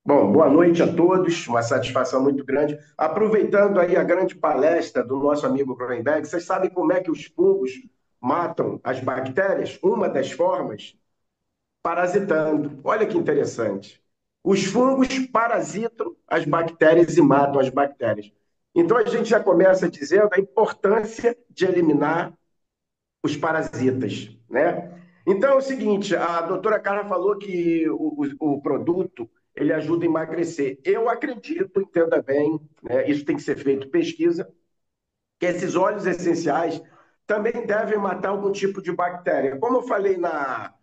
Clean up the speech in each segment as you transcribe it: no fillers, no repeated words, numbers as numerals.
Bom, boa noite a todos, uma satisfação muito grande. Aproveitando aí a grande palestra do nosso amigo Cronenberg, vocês sabem como é que os fungos matam as bactérias? Uma das formas, parasitando. Olha que interessante. Os fungos parasitam as bactérias e matam as bactérias. Então a gente já começa dizendo a importância de eliminar os parasitas, né? Então é o seguinte, a doutora Carla falou que o produto ele ajuda a emagrecer. Eu acredito, entenda bem, né, isso tem que ser feito pesquisa, que esses óleos essenciais também devem matar algum tipo de bactéria. Como eu falei na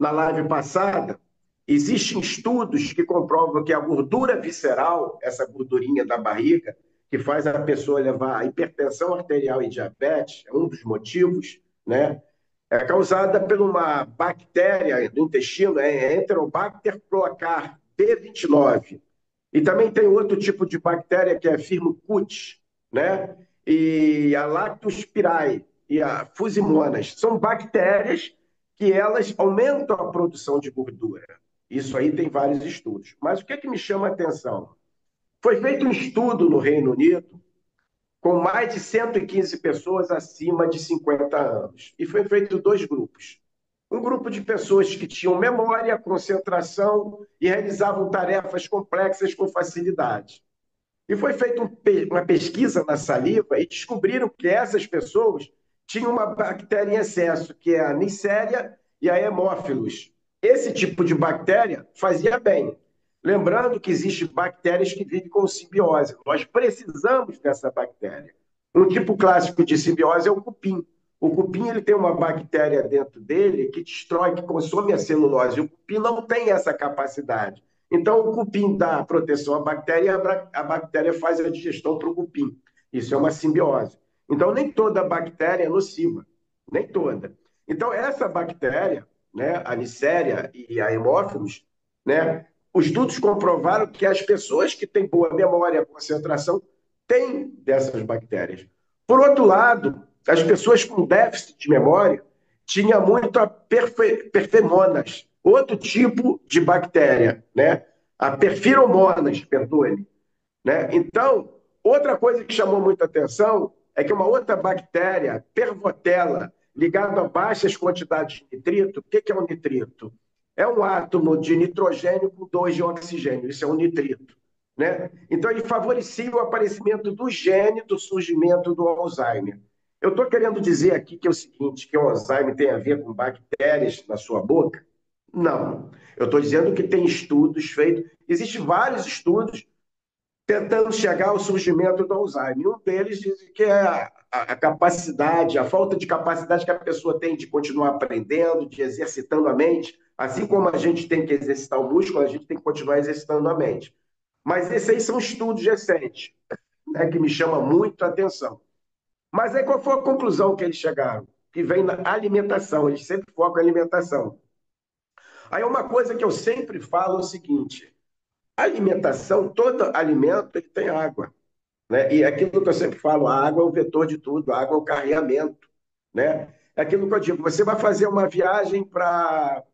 live passada, existem estudos que comprovam que a gordura visceral, essa gordurinha da barriga, que faz a pessoa levar a hipertensão arterial e diabetes, é um dos motivos, né? É causada por uma bactéria do intestino, é Enterobacter pyocar B29. E também tem outro tipo de bactéria que é Firmicutes, né? E a Lactospirae e a Fusimonas. São bactérias que elas aumentam a produção de gordura. Isso aí tem vários estudos. Mas o que, é que me chama a atenção? Foi feito um estudo no Reino Unido com mais de 115 pessoas acima de 50 anos. E foi feito dois grupos. Um grupo de pessoas que tinham memória, concentração e realizavam tarefas complexas com facilidade. E foi feita uma pesquisa na saliva e descobriram que essas pessoas tinham uma bactéria em excesso, que é a Neisseria e a Haemophilus. Esse tipo de bactéria fazia bem. Lembrando que existem bactérias que vivem com simbiose. Nós precisamos dessa bactéria. Um tipo clássico de simbiose é o cupim. O cupim ele tem uma bactéria dentro dele que destrói, que consome a celulose. O cupim não tem essa capacidade. Então, o cupim dá proteção à bactéria e a bactéria faz a digestão para o cupim. Isso é uma simbiose. Então, nem toda bactéria é nociva, nem toda. Então, essa bactéria, né, a Neisseria e a Haemophilus, né, os estudos comprovaram que as pessoas que têm boa memória, concentração, têm dessas bactérias. Por outro lado, as pessoas com déficit de memória tinham muito a perfemonas, outro tipo de bactéria, né? A perfiromonas, perdoe-me, né? Então, outra coisa que chamou muita atenção é que uma outra bactéria, pervotella, ligada a baixas quantidades de nitrito, o que é um nitrito? É um átomo de nitrogênio com dois de oxigênio, isso é um nitrito. Né? Então, ele favorecia o aparecimento do gene do surgimento do Alzheimer. Eu estou querendo dizer aqui que é o seguinte, que o Alzheimer tem a ver com bactérias na sua boca? Não. Eu estou dizendo que tem estudos feitos, existem vários estudos tentando chegar ao surgimento do Alzheimer. Um deles diz que é a capacidade, a falta de capacidade que a pessoa tem de continuar aprendendo, de exercitando a mente. Assim como a gente tem que exercitar o músculo, a gente tem que continuar exercitando a mente. Mas esses aí são estudos recentes, né, que me chama muito a atenção. Mas aí qual foi a conclusão que eles chegaram? Que vem na alimentação, eles sempre focam em alimentação. Aí uma coisa que eu sempre falo é o seguinte: a alimentação, todo alimento ele tem água. Né? E aquilo que eu sempre falo, a água é o vetor de tudo, a água é o carregamento. Né? É aquilo que eu digo, você vai fazer uma viagem para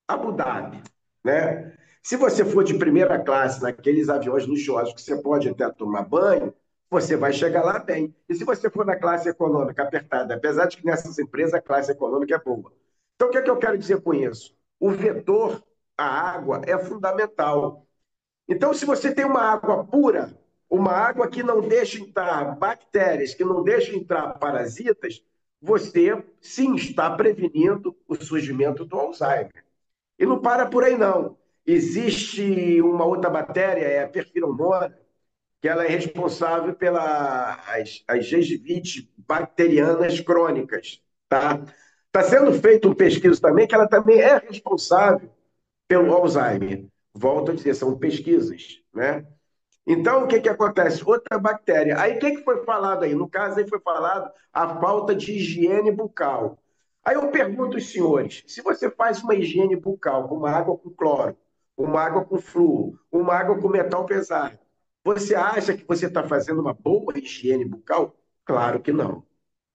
Abu Dhabi. Né? Se você for de primeira classe, naqueles aviões luxuosos que você pode até tomar banho, você vai chegar lá bem. E se você for na classe econômica apertada, apesar de que nessas empresas a classe econômica é boa. Então, o que é que eu quero dizer com isso? O vetor, a água, é fundamental. Então, se você tem uma água pura, uma água que não deixa entrar bactérias, que não deixa entrar parasitas, você sim está prevenindo o surgimento do Alzheimer. E não para por aí, não. Existe uma outra bactéria, é a perfiromona, que ela é responsável pelas as gengivites bacterianas crônicas. Tá? Está sendo feito um pesquisa também que ela também é responsável pelo Alzheimer. Volto a dizer, são pesquisas, né? Então, o que acontece? Outra bactéria. Aí, o que foi falado aí? No caso, aí foi falado a falta de higiene bucal. Aí eu pergunto aos senhores, se você faz uma higiene bucal com uma água com cloro, uma água com flúor, uma água com metal pesado, você acha que você está fazendo uma boa higiene bucal? Claro que não,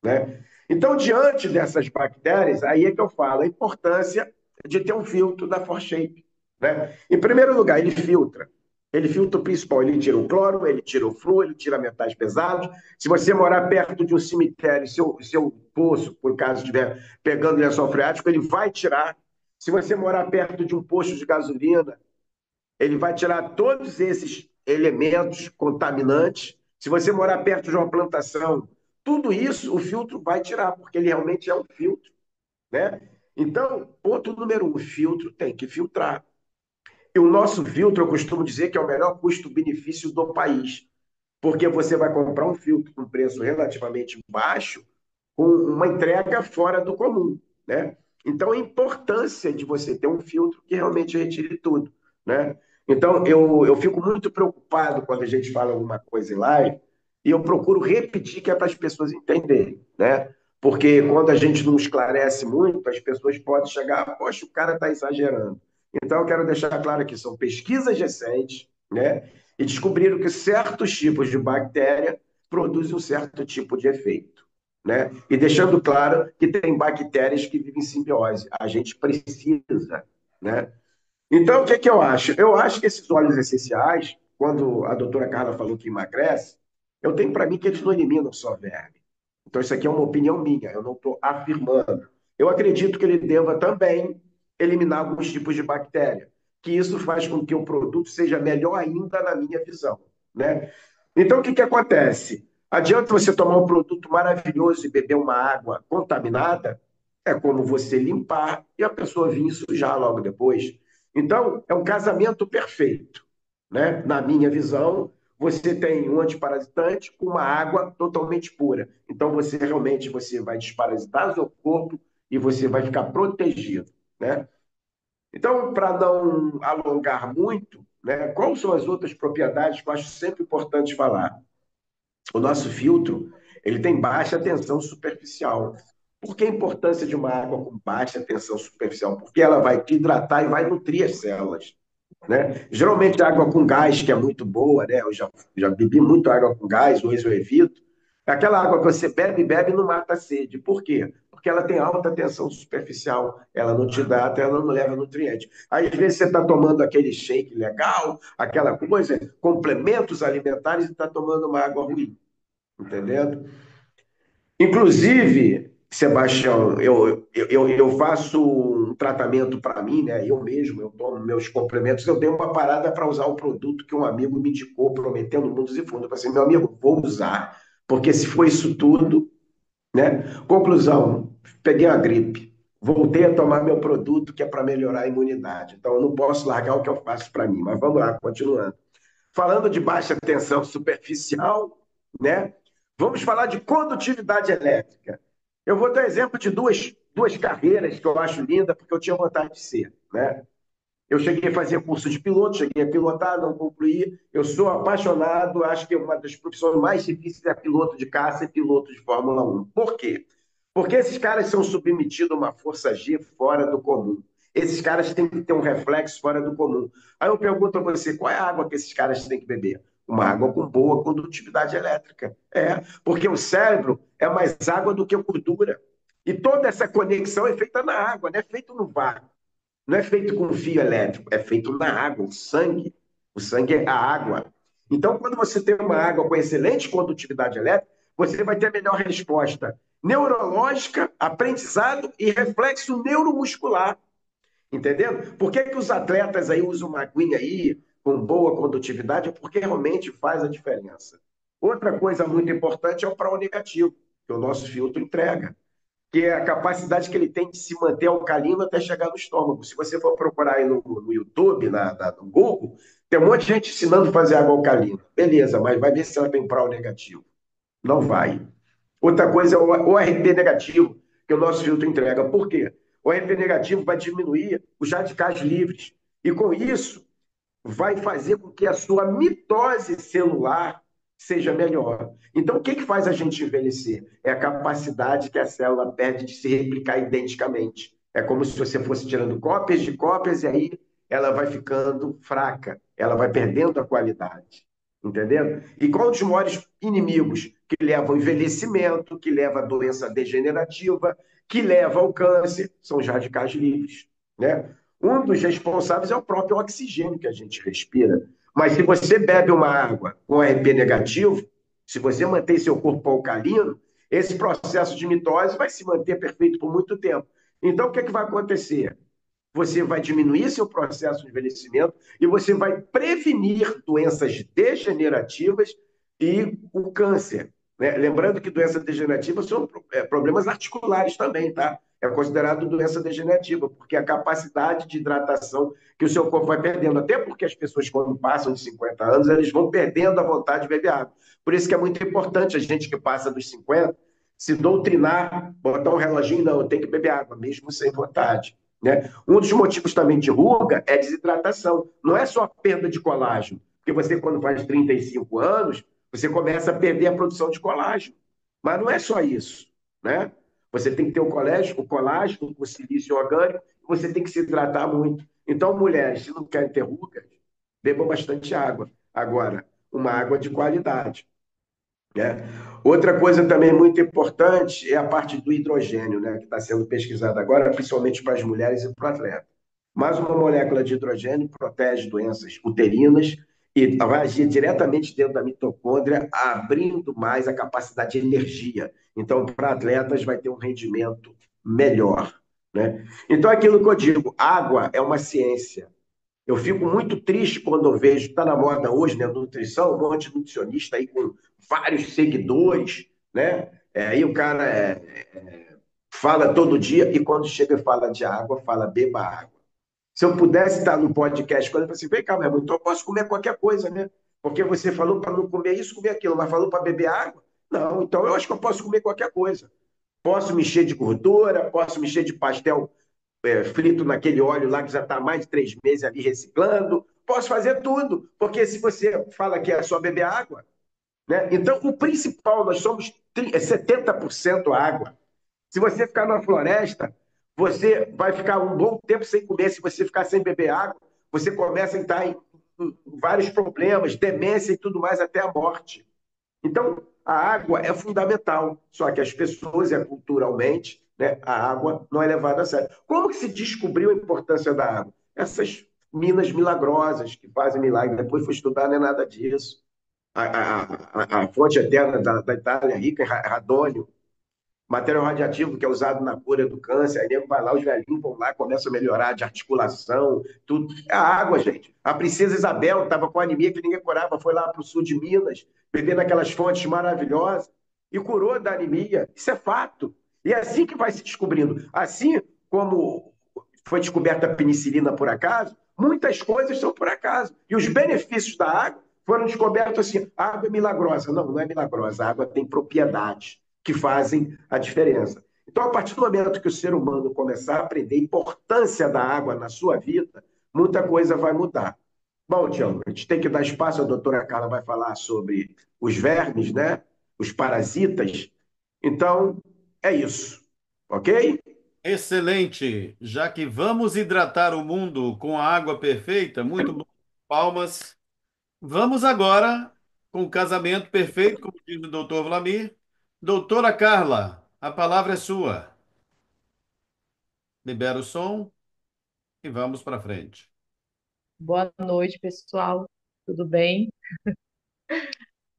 né? Então, diante dessas bactérias, aí é que eu falo a importância de ter um filtro da ForShape. né? Em primeiro lugar, ele filtra. Ele filtra o principal, ele tira o cloro, ele tira o flúor, ele tira metais pesados. Se você morar perto de um cemitério, seu poço, por caso estiver pegando lençol freático, ele vai tirar. Se você morar perto de um posto de gasolina, ele vai tirar todos esses elementos contaminantes. Se você morar perto de uma plantação, tudo isso o filtro vai tirar, porque ele realmente é um filtro, né? Então, ponto número um, o filtro tem que filtrar. E o nosso filtro, eu costumo dizer que é o melhor custo-benefício do país, porque você vai comprar um filtro com preço relativamente baixo, com uma entrega fora do comum, né? Então, a importância de você ter um filtro que realmente retire tudo, né? Então, eu fico muito preocupado quando a gente fala alguma coisa em live e eu procuro repetir que é para as pessoas entenderem, né? Porque quando a gente não esclarece muito, as pessoas podem chegar, poxa, o cara está exagerando. Então, eu quero deixar claro que são pesquisas recentes, né? E descobriram que certos tipos de bactéria produzem um certo tipo de efeito, né? E deixando claro que tem bactérias que vivem em simbiose. A gente precisa, né? Então, o que é que eu acho? Eu acho que esses óleos essenciais, quando a doutora Carla falou que emagrece, eu tenho para mim que eles não eliminam só verme. Então, isso aqui é uma opinião minha, eu não estou afirmando. Eu acredito que ele deva também eliminar alguns tipos de bactéria, que isso faz com que o produto seja melhor ainda na minha visão, né? Então, o que que acontece? Adianta você tomar um produto maravilhoso e beber uma água contaminada? É como você limpar e a pessoa vir sujar logo depois. Então, é um casamento perfeito, né? Na minha visão, você tem um antiparasitante com uma água totalmente pura. Então, você vai desparasitar o seu corpo e você vai ficar protegido, né? Então, para não alongar muito, né, quais são as outras propriedades que eu acho sempre importante falar? O nosso filtro, ele tem baixa tensão superficial. Por que a importância de uma água com baixa tensão superficial? Porque ela vai te hidratar e vai nutrir as células, né? Geralmente a água com gás, que é muito boa, né? Já bebi muito água com gás, hoje eu evito. É aquela água que você bebe, bebe e não mata a sede. Por quê? Porque ela tem alta tensão superficial, ela não te hidrata, ela não leva nutriente. Aí, às vezes você está tomando aquele shake legal, aquela coisa, complementos alimentares e está tomando uma água ruim, entendendo? Inclusive, Sebastião, eu faço um tratamento para mim, né? Eu mesmo, eu tomo meus complementos. Eu dei uma parada para usar o produto que um amigo me indicou, prometendo mundos e fundos. Eu falei assim, meu amigo, vou usar, porque se for isso tudo, né? Conclusão, peguei a gripe. Voltei a tomar meu produto que é para melhorar a imunidade. Então, eu não posso largar o que eu faço para mim. Mas vamos lá, continuando. Falando de baixa tensão superficial, né? Vamos falar de condutividade elétrica. Eu vou dar exemplo de duas carreiras que eu acho linda, porque eu tinha vontade de ser, né? Eu cheguei a fazer curso de piloto, cheguei a pilotar, não concluí. Eu sou apaixonado, acho que uma das profissões mais difíceis é piloto de caça e piloto de Fórmula 1. Por quê? Porque esses caras são submetidos a uma força G fora do comum. Esses caras têm que ter um reflexo fora do comum. Aí eu pergunto a você, qual é a água que esses caras têm que beber? Uma água com boa condutividade elétrica. É, porque o cérebro é mais água do que gordura. E toda essa conexão é feita na água, não é feito no vácuo. Não é feito com fio elétrico, é feito na água, o sangue. O sangue é a água. Então, quando você tem uma água com excelente condutividade elétrica, você vai ter a melhor resposta neurológica, aprendizado e reflexo neuromuscular. Entendendo? Por que, que os atletas aí usam uma aguinha aí com boa condutividade? Porque realmente faz a diferença. Outra coisa muito importante é o pró negativo, que o nosso filtro entrega, que é a capacidade que ele tem de se manter alcalino até chegar no estômago. Se você for procurar aí no YouTube, no Google, tem um monte de gente ensinando a fazer água alcalina. Beleza, mas vai ver se ela tem pró negativo. Não vai. Outra coisa é o RT negativo, que o nosso filtro entrega. Por quê? O RT negativo vai diminuir os radicais livres. E com isso, vai fazer com que a sua mitose celular seja melhor. Então, o que que faz a gente envelhecer? É a capacidade que a célula perde de se replicar identicamente. É como se você fosse tirando cópias de cópias e aí ela vai ficando fraca, ela vai perdendo a qualidade. Entendeu? E qual os maiores inimigos que levam ao envelhecimento, que leva à doença degenerativa, que leva ao câncer? São os radicais livres, né? Um dos responsáveis é o próprio oxigênio que a gente respira. Mas se você bebe uma água com ARP negativo, se você mantém seu corpo alcalino, esse processo de mitose vai se manter perfeito por muito tempo. Então, o que é que vai acontecer? Você vai diminuir seu processo de envelhecimento e você vai prevenir doenças degenerativas e o câncer. Né? Lembrando que doenças degenerativas são problemas articulares também, tá? É considerado doença degenerativa, porque a capacidade de hidratação que o seu corpo vai perdendo, até porque as pessoas, quando passam de 50 anos, eles vão perdendo a vontade de beber água. Por isso que é muito importante a gente que passa dos 50 se doutrinar, botar um reloginho, não, eu tenho que beber água, mesmo sem vontade. Né? Um dos motivos também de ruga é desidratação. Não é só perda de colágeno, porque você, quando faz 35 anos, você começa a perder a produção de colágeno. Mas não é só isso. Né? Você tem que ter o colágeno, o silício orgânico, você tem que se hidratar muito. Então, mulheres, se não querem ter rugas, bebam bastante água. Agora, uma água de qualidade. Né? Outra coisa também muito importante é a parte do hidrogênio, né, que está sendo pesquisada agora, principalmente para as mulheres e para o atleta. Mais uma molécula de hidrogênio protege doenças uterinas e vai agir diretamente dentro da mitocôndria, abrindo mais a capacidade de energia. Então, para atletas, vai ter um rendimento melhor. Né? Então, aquilo que eu digo, água é uma ciência. Eu fico muito triste quando eu vejo, está na moda hoje, né, nutrição, um monte de nutricionista aí com vários seguidores, né? Aí o cara fala todo dia e quando chega e fala de água, fala beba água. Se eu pudesse estar no podcast, quando eu falei assim, vem cá, meu irmão, então eu posso comer qualquer coisa, né? Porque você falou para não comer isso, comer aquilo, mas falou para beber água? Não, então eu acho que eu posso comer qualquer coisa. Posso me encher de gordura, posso me encher de pastel frito naquele óleo lá que já está há mais de 3 meses ali reciclando. Posso fazer tudo, porque se você fala que é só beber água, né? Então o principal, nós somos 70% água. Se você ficar na floresta, você vai ficar um bom tempo sem comer. Se você ficar sem beber água, você começa a entrar em vários problemas, demência e tudo mais, até a morte. Então, a água é fundamental, só que as pessoas, culturalmente, né, a água não é levada a sério. Como que se descobriu a importância da água? Essas minas milagrosas que fazem milagre. Depois foi estudar, não é nada disso. A fonte eterna da Itália rica é radônio, material radioativo que é usado na cura do câncer. Aí nego vai lá, os velhinhos vão lá, começam a melhorar de articulação, tudo. É a água, gente. A princesa Isabel estava com anemia que ninguém curava, foi lá para o sul de Minas, bebendo aquelas fontes maravilhosas e curou da anemia. Isso é fato. E é assim que vai se descobrindo. Assim como foi descoberta a penicilina por acaso, muitas coisas são por acaso. E os benefícios da água foram descobertos assim: a água é milagrosa. Não, não é milagrosa. A água tem propriedades que fazem a diferença. Então, a partir do momento que o ser humano começar a aprender a importância da água na sua vida, muita coisa vai mudar. Bom, Tiago, a gente tem que dar espaço, a doutora Carla vai falar sobre os vermes, né? Os parasitas. Então, é isso. Ok? Excelente! Já que vamos hidratar o mundo com a água perfeita, muito bom. Palmas. Vamos agora com o casamento perfeito, como diz o doutor Vlamir. Doutora Carla, a palavra é sua. Libera o som e vamos para frente. Boa noite, pessoal. Tudo bem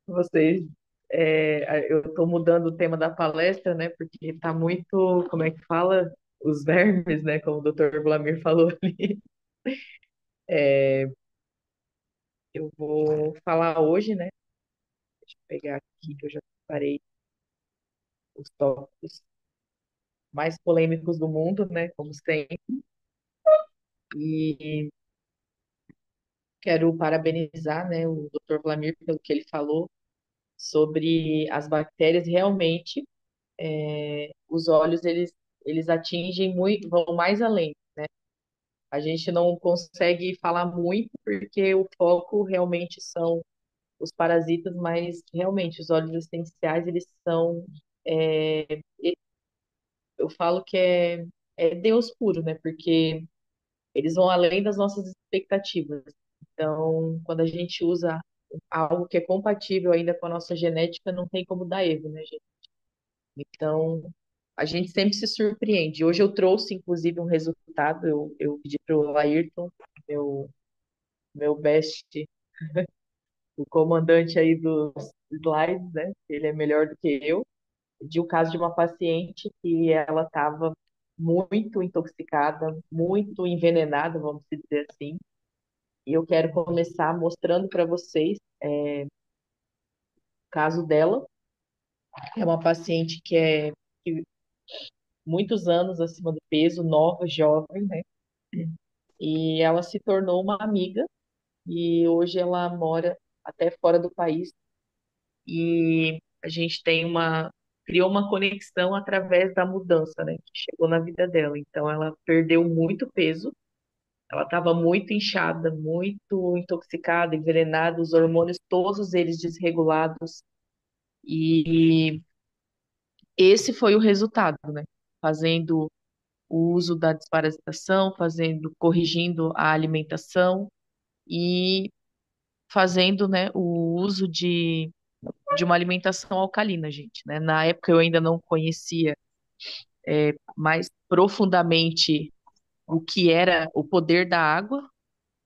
com vocês? Eu estou mudando o tema da palestra, né? Porque está muito, como é que fala? Os vermes, né? Como o Dr. Vladimir falou ali. Eu vou falar hoje, né? Deixa eu pegar aqui que eu já separei os tópicos mais polêmicos do mundo, né? Como sempre. E quero parabenizar, né, o Dr. Vladimir pelo que ele falou sobre as bactérias. Realmente, os olhos eles atingem muito, vão mais além. A gente não consegue falar muito porque o foco realmente são os parasitas, mas realmente os óleos essenciais eles são, eu falo que é Deus puro, né? Porque eles vão além das nossas expectativas. Então, quando a gente usa algo que é compatível ainda com a nossa genética, não tem como dar erro, né, gente? Então, a gente sempre se surpreende. Hoje eu trouxe, inclusive, um resultado. Eu pedi para o Ayrton, meu, meu best, o comandante aí dos slides, né? Ele é melhor do que eu, de um caso de uma paciente que ela estava muito intoxicada, muito envenenada, vamos dizer assim. E eu quero começar mostrando para vocês o caso dela. É uma paciente que muitos anos acima do peso, nova, jovem, né? E ela se tornou uma amiga e hoje ela mora até fora do país e a gente criou uma conexão através da mudança, né, que chegou na vida dela. Então ela perdeu muito peso, ela estava muito inchada, muito intoxicada, envenenada, os hormônios todos eles desregulados e esse foi o resultado, né? Fazendo o uso da desparasitação, corrigindo a alimentação e fazendo, né, o uso de uma alimentação alcalina, gente, né? Na época eu ainda não conhecia mais profundamente o que era o poder da água,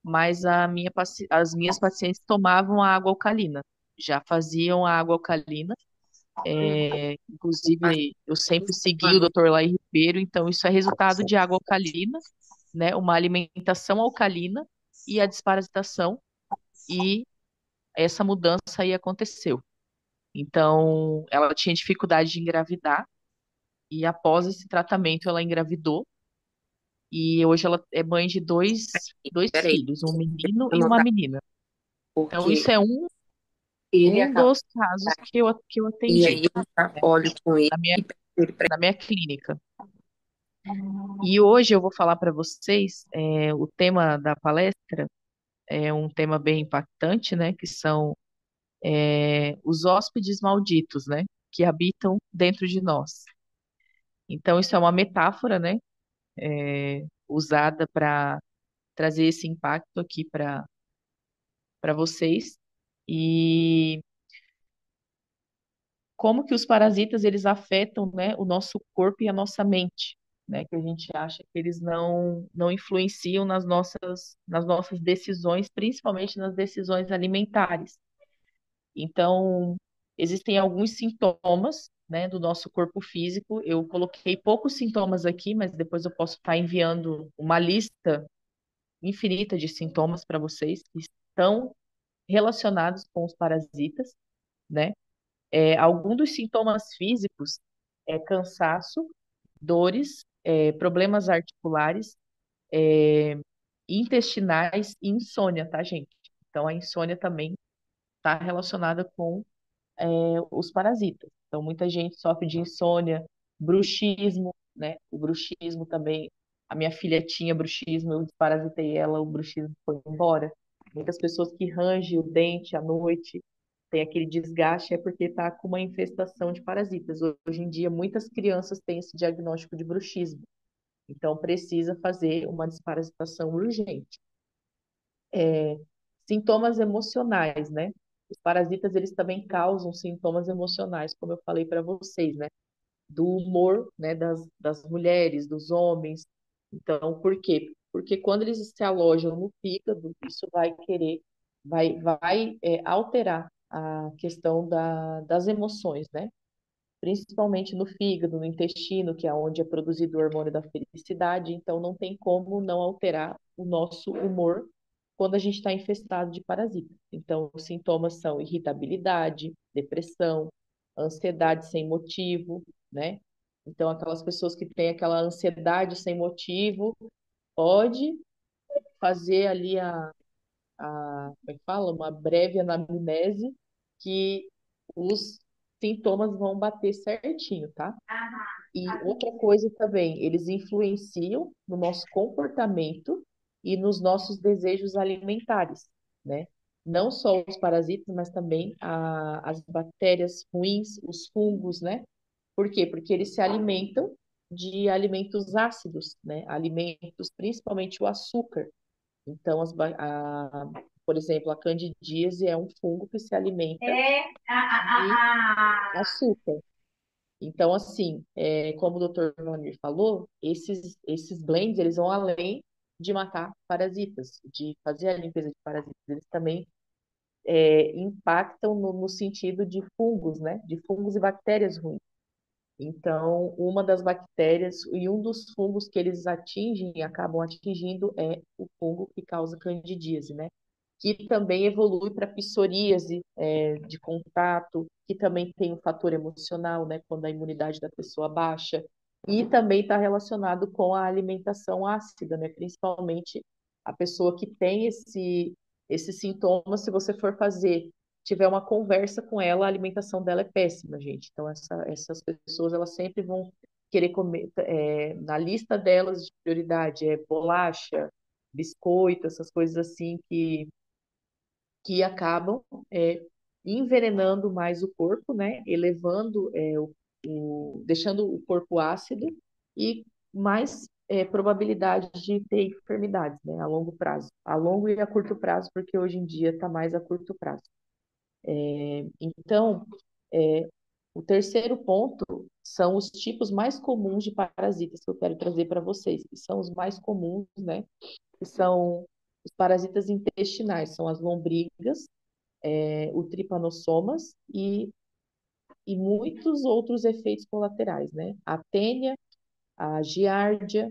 mas as minhas pacientes tomavam a água alcalina, já faziam a água alcalina. Inclusive, eu sempre segui o Dr. Lai Ribeiro, então isso é resultado de água alcalina, né? Uma alimentação alcalina e a desparasitação, e essa mudança aí aconteceu. Então, ela tinha dificuldade de engravidar e após esse tratamento ela engravidou e hoje ela é mãe de dois Peraí, filhos, um menino vou e uma anotar, menina. Então, porque isso é ele um acaba dos casos que eu e atendi, aí eu já né, olho com ele na minha, e peço ele para na minha clínica. E hoje eu vou falar para vocês, o tema da palestra é um tema bem impactante, né, que são os hóspedes malditos, né, que habitam dentro de nós. Então, isso é uma metáfora, né, usada para trazer esse impacto aqui para vocês. E como que os parasitas eles afetam, né, o nosso corpo e a nossa mente, né, que a gente acha que eles não influenciam nas nossas decisões, principalmente nas decisões alimentares. Então, existem alguns sintomas, né, do nosso corpo físico. Eu coloquei poucos sintomas aqui, mas depois eu posso estar enviando uma lista infinita de sintomas para vocês que estão relacionados com os parasitas, né? Algum dos sintomas físicos é cansaço, dores, problemas articulares, intestinais e insônia, tá, gente? Então, a insônia também está relacionada com os parasitas. Então, muita gente sofre de insônia, bruxismo, né? O bruxismo também. A minha filha tinha bruxismo, eu desparasitei ela, o bruxismo foi embora. Muitas pessoas que rangem o dente à noite, tem aquele desgaste, é porque está com uma infestação de parasitas. Hoje em dia, muitas crianças têm esse diagnóstico de bruxismo. Então, precisa fazer uma desparasitação urgente. Sintomas emocionais, né? Os parasitas, eles também causam sintomas emocionais, como eu falei para vocês, né? Do humor, né, das mulheres, dos homens. Então, por quê? Porque quando eles se alojam no fígado, isso vai alterar a questão das emoções, né? Principalmente no fígado, no intestino, que é onde é produzido o hormônio da felicidade. Então, não tem como não alterar o nosso humor quando a gente está infestado de parasitas. Então, os sintomas são irritabilidade, depressão, ansiedade sem motivo, né? Então, aquelas pessoas que têm aquela ansiedade sem motivo, pode fazer ali como é que fala? Uma breve anamnese que os sintomas vão bater certinho, tá? E outra coisa também, eles influenciam no nosso comportamento e nos nossos desejos alimentares, né? Não só os parasitas, mas também as bactérias ruins, os fungos, né? Por quê? Porque eles se alimentam de alimentos ácidos, né? Alimentos, principalmente o açúcar. Então, por exemplo, a candidíase é um fungo que se alimenta de açúcar. Então, assim, como o doutor Vladimir falou, esses blends, eles vão além de matar parasitas, de fazer a limpeza de parasitas. Eles também impactam no sentido de fungos, né? De fungos e bactérias ruins. Então, uma das bactérias e um dos fungos que eles atingem, acabam atingindo, é o fungo que causa candidíase, né? Que também evolui para psoríase, de contato, que também tem o fator emocional, né? Quando a imunidade da pessoa baixa. E também está relacionado com a alimentação ácida, né? Principalmente a pessoa que tem esse sintoma, se você for fazer tiver uma conversa com ela, a alimentação dela é péssima, gente. Então, essas pessoas, elas sempre vão querer comer, na lista delas de prioridade, bolacha, biscoito, essas coisas assim que acabam envenenando mais o corpo, né? Elevando, deixando o corpo ácido e mais probabilidade de ter enfermidades, né? A longo prazo. A longo e a curto prazo, porque hoje em dia está mais a curto prazo. Então, é, o terceiro ponto são os tipos mais comuns de parasitas que eu quero trazer para vocês, que são os mais comuns, né? Que são os parasitas intestinais, são as lombrigas, o tripanossomas e muitos outros efeitos colaterais, né? A tênia, a giardia,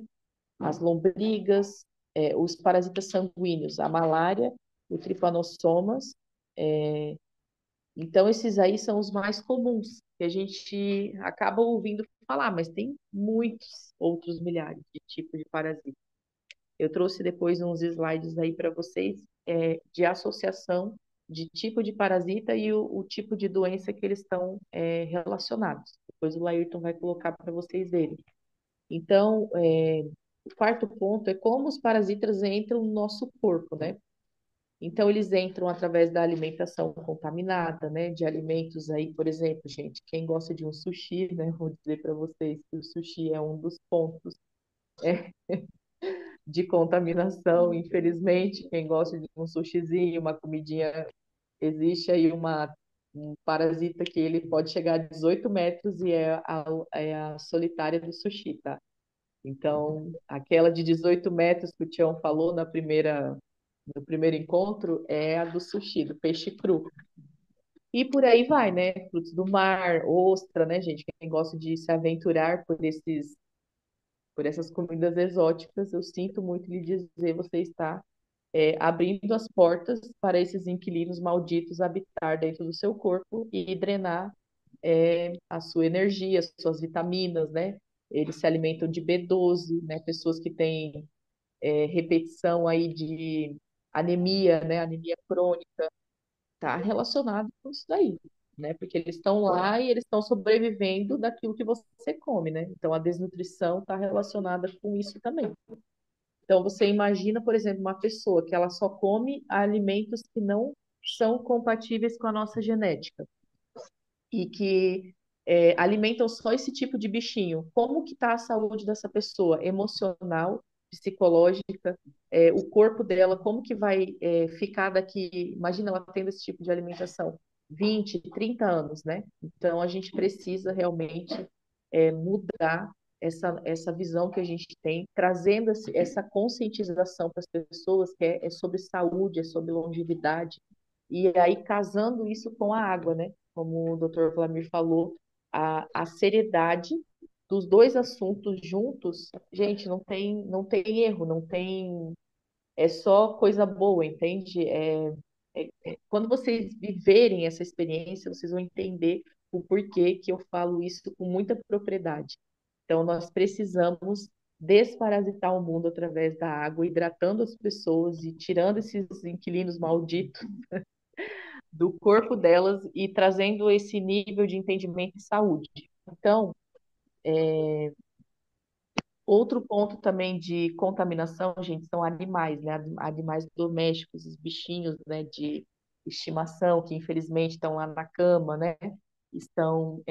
as lombrigas, os parasitas sanguíneos, a malária, o tripanossomas, então, esses aí são os mais comuns, que a gente acaba ouvindo falar, mas tem muitos outros milhares de tipos de parasitas. Eu trouxe depois uns slides aí para vocês, de associação de tipo de parasita e o tipo de doença que eles estão relacionados. Depois o Laírton vai colocar para vocês verem. Então, o quarto ponto é como os parasitas entram no nosso corpo, né? Então, eles entram através da alimentação contaminada, né? De alimentos aí, por exemplo, gente, quem gosta de um sushi, né? Vou dizer para vocês que o sushi é um dos pontos de contaminação, infelizmente. Quem gosta de um sushizinho, uma comidinha, existe aí um parasita que ele pode chegar a 18 metros e é a solitária do sushi, tá? Então, aquela de 18 metros que o Tião falou no primeiro encontro é a do sushi, do peixe cru. E por aí vai, né? Frutos do mar, ostra, né, gente? Quem gosta de se aventurar por essas comidas exóticas, eu sinto muito lhe dizer, você está abrindo as portas para esses inquilinos malditos habitar dentro do seu corpo e drenar a sua energia, as suas vitaminas, né? Eles se alimentam de B12, né? Pessoas que têm repetição aí de anemia, né? Anemia crônica está relacionado com isso daí, né? Porque eles estão lá e eles estão sobrevivendo daquilo que você come, né? Então a desnutrição está relacionada com isso também. Então você imagina, por exemplo, uma pessoa que ela só come alimentos que não são compatíveis com a nossa genética e que alimentam só esse tipo de bichinho. Como que está a saúde dessa pessoa? Emocional, psicológica, o corpo dela, como que vai ficar daqui? Imagina ela tendo esse tipo de alimentação, 20, 30 anos, né? Então a gente precisa realmente mudar essa visão que a gente tem, trazendo essa conscientização para as pessoas que é sobre saúde, é sobre longevidade, e aí casando isso com a água, né? Como o Dr. Vladimir falou, a seriedade dos dois assuntos juntos, gente, não tem erro, não tem, é só coisa boa, entende? Quando vocês viverem essa experiência, vocês vão entender o porquê que eu falo isso com muita propriedade. Então, nós precisamos desparasitar o mundo através da água, hidratando as pessoas e tirando esses inquilinos malditos do corpo delas e trazendo esse nível de entendimento e saúde. Então, outro ponto também de contaminação, gente, são animais, né? Animais domésticos, os bichinhos, né, de estimação, que infelizmente estão lá na cama, né? Estão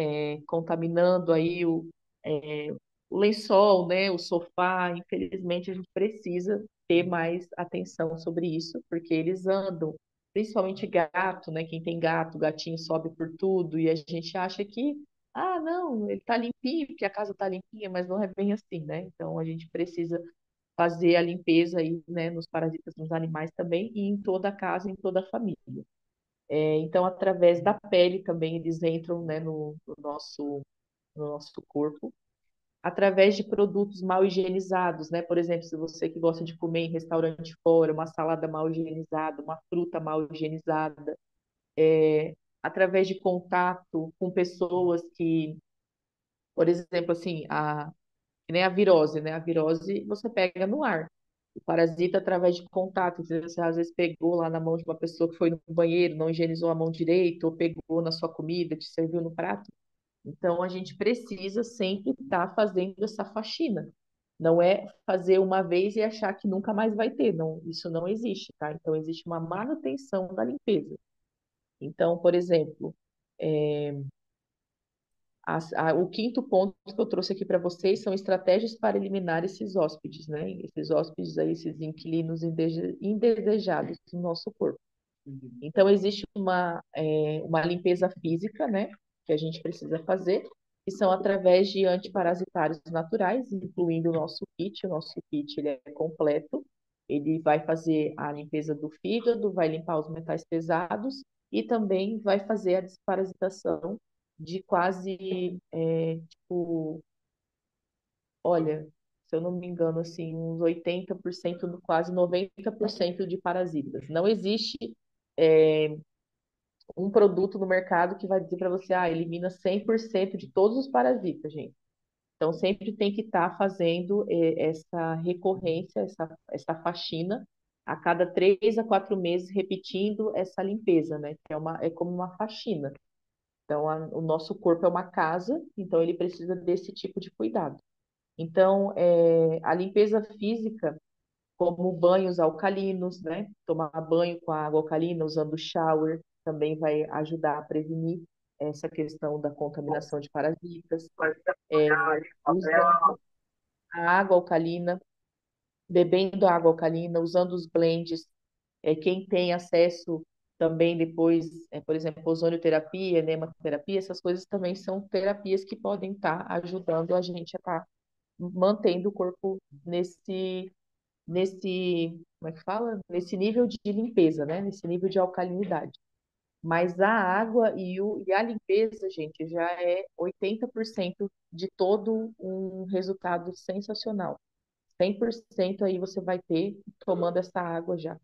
contaminando aí o lençol, né? O sofá. Infelizmente, a gente precisa ter mais atenção sobre isso, porque eles andam, principalmente gato, né? Quem tem gato, o gatinho sobe por tudo, e a gente acha que ah, não, ele está limpinho, porque a casa está limpinha, mas não é bem assim, né? Então a gente precisa fazer a limpeza aí, né, nos parasitas nos animais também e em toda a casa, em toda a família. Então, através da pele também eles entram, né, no nosso corpo, através de produtos mal higienizados, né? Por exemplo, se você que gosta de comer em restaurante fora, uma salada mal higienizada, uma fruta mal higienizada, através de contato com pessoas que, por exemplo, assim, que nem a virose, né? A virose você pega no ar. O parasita através de contato. Então, você às vezes pegou lá na mão de uma pessoa que foi no banheiro, não higienizou a mão direito, ou pegou na sua comida, te serviu no prato. Então, a gente precisa sempre estar fazendo essa faxina. Não é fazer uma vez e achar que nunca mais vai ter. Não, isso não existe, tá? Então, existe uma manutenção da limpeza. Então, por exemplo, é, o quinto ponto que eu trouxe aqui para vocês são estratégias para eliminar esses hóspedes, né? Esses hóspedes aí, esses inquilinos indesejados no nosso corpo. Então, existe uma limpeza física, né, que a gente precisa fazer, que são através de antiparasitários naturais, incluindo o nosso kit. O nosso kit ele é completo, ele vai fazer a limpeza do fígado, vai limpar os metais pesados e também vai fazer a desparasitação de quase, tipo, olha, se eu não me engano, assim, uns 80%, quase 90% de parasitas. Não existe um produto no mercado que vai dizer para você, ah, elimina 100% de todos os parasitas, gente. Então, sempre tem que estar fazendo essa recorrência, essa faxina, a cada 3 a 4 meses, repetindo essa limpeza, né? Que é como uma faxina. Então, o nosso corpo é uma casa, então ele precisa desse tipo de cuidado. Então, a limpeza física, como banhos alcalinos, né? Tomar banho com água alcalina, usando shower, também vai ajudar a prevenir essa questão da contaminação de parasitas. Usando a água alcalina, bebendo água alcalina, usando os blends. Quem tem acesso também depois, por exemplo, ozonioterapia, nemoterapia, essas coisas também são terapias que podem estar ajudando a gente a estar mantendo o corpo como é que fala? Nesse nível de limpeza, né? Nesse nível de alcalinidade. Mas a água e a limpeza, gente, já é 80% de todo um resultado sensacional. 100% aí você vai ter tomando essa água já.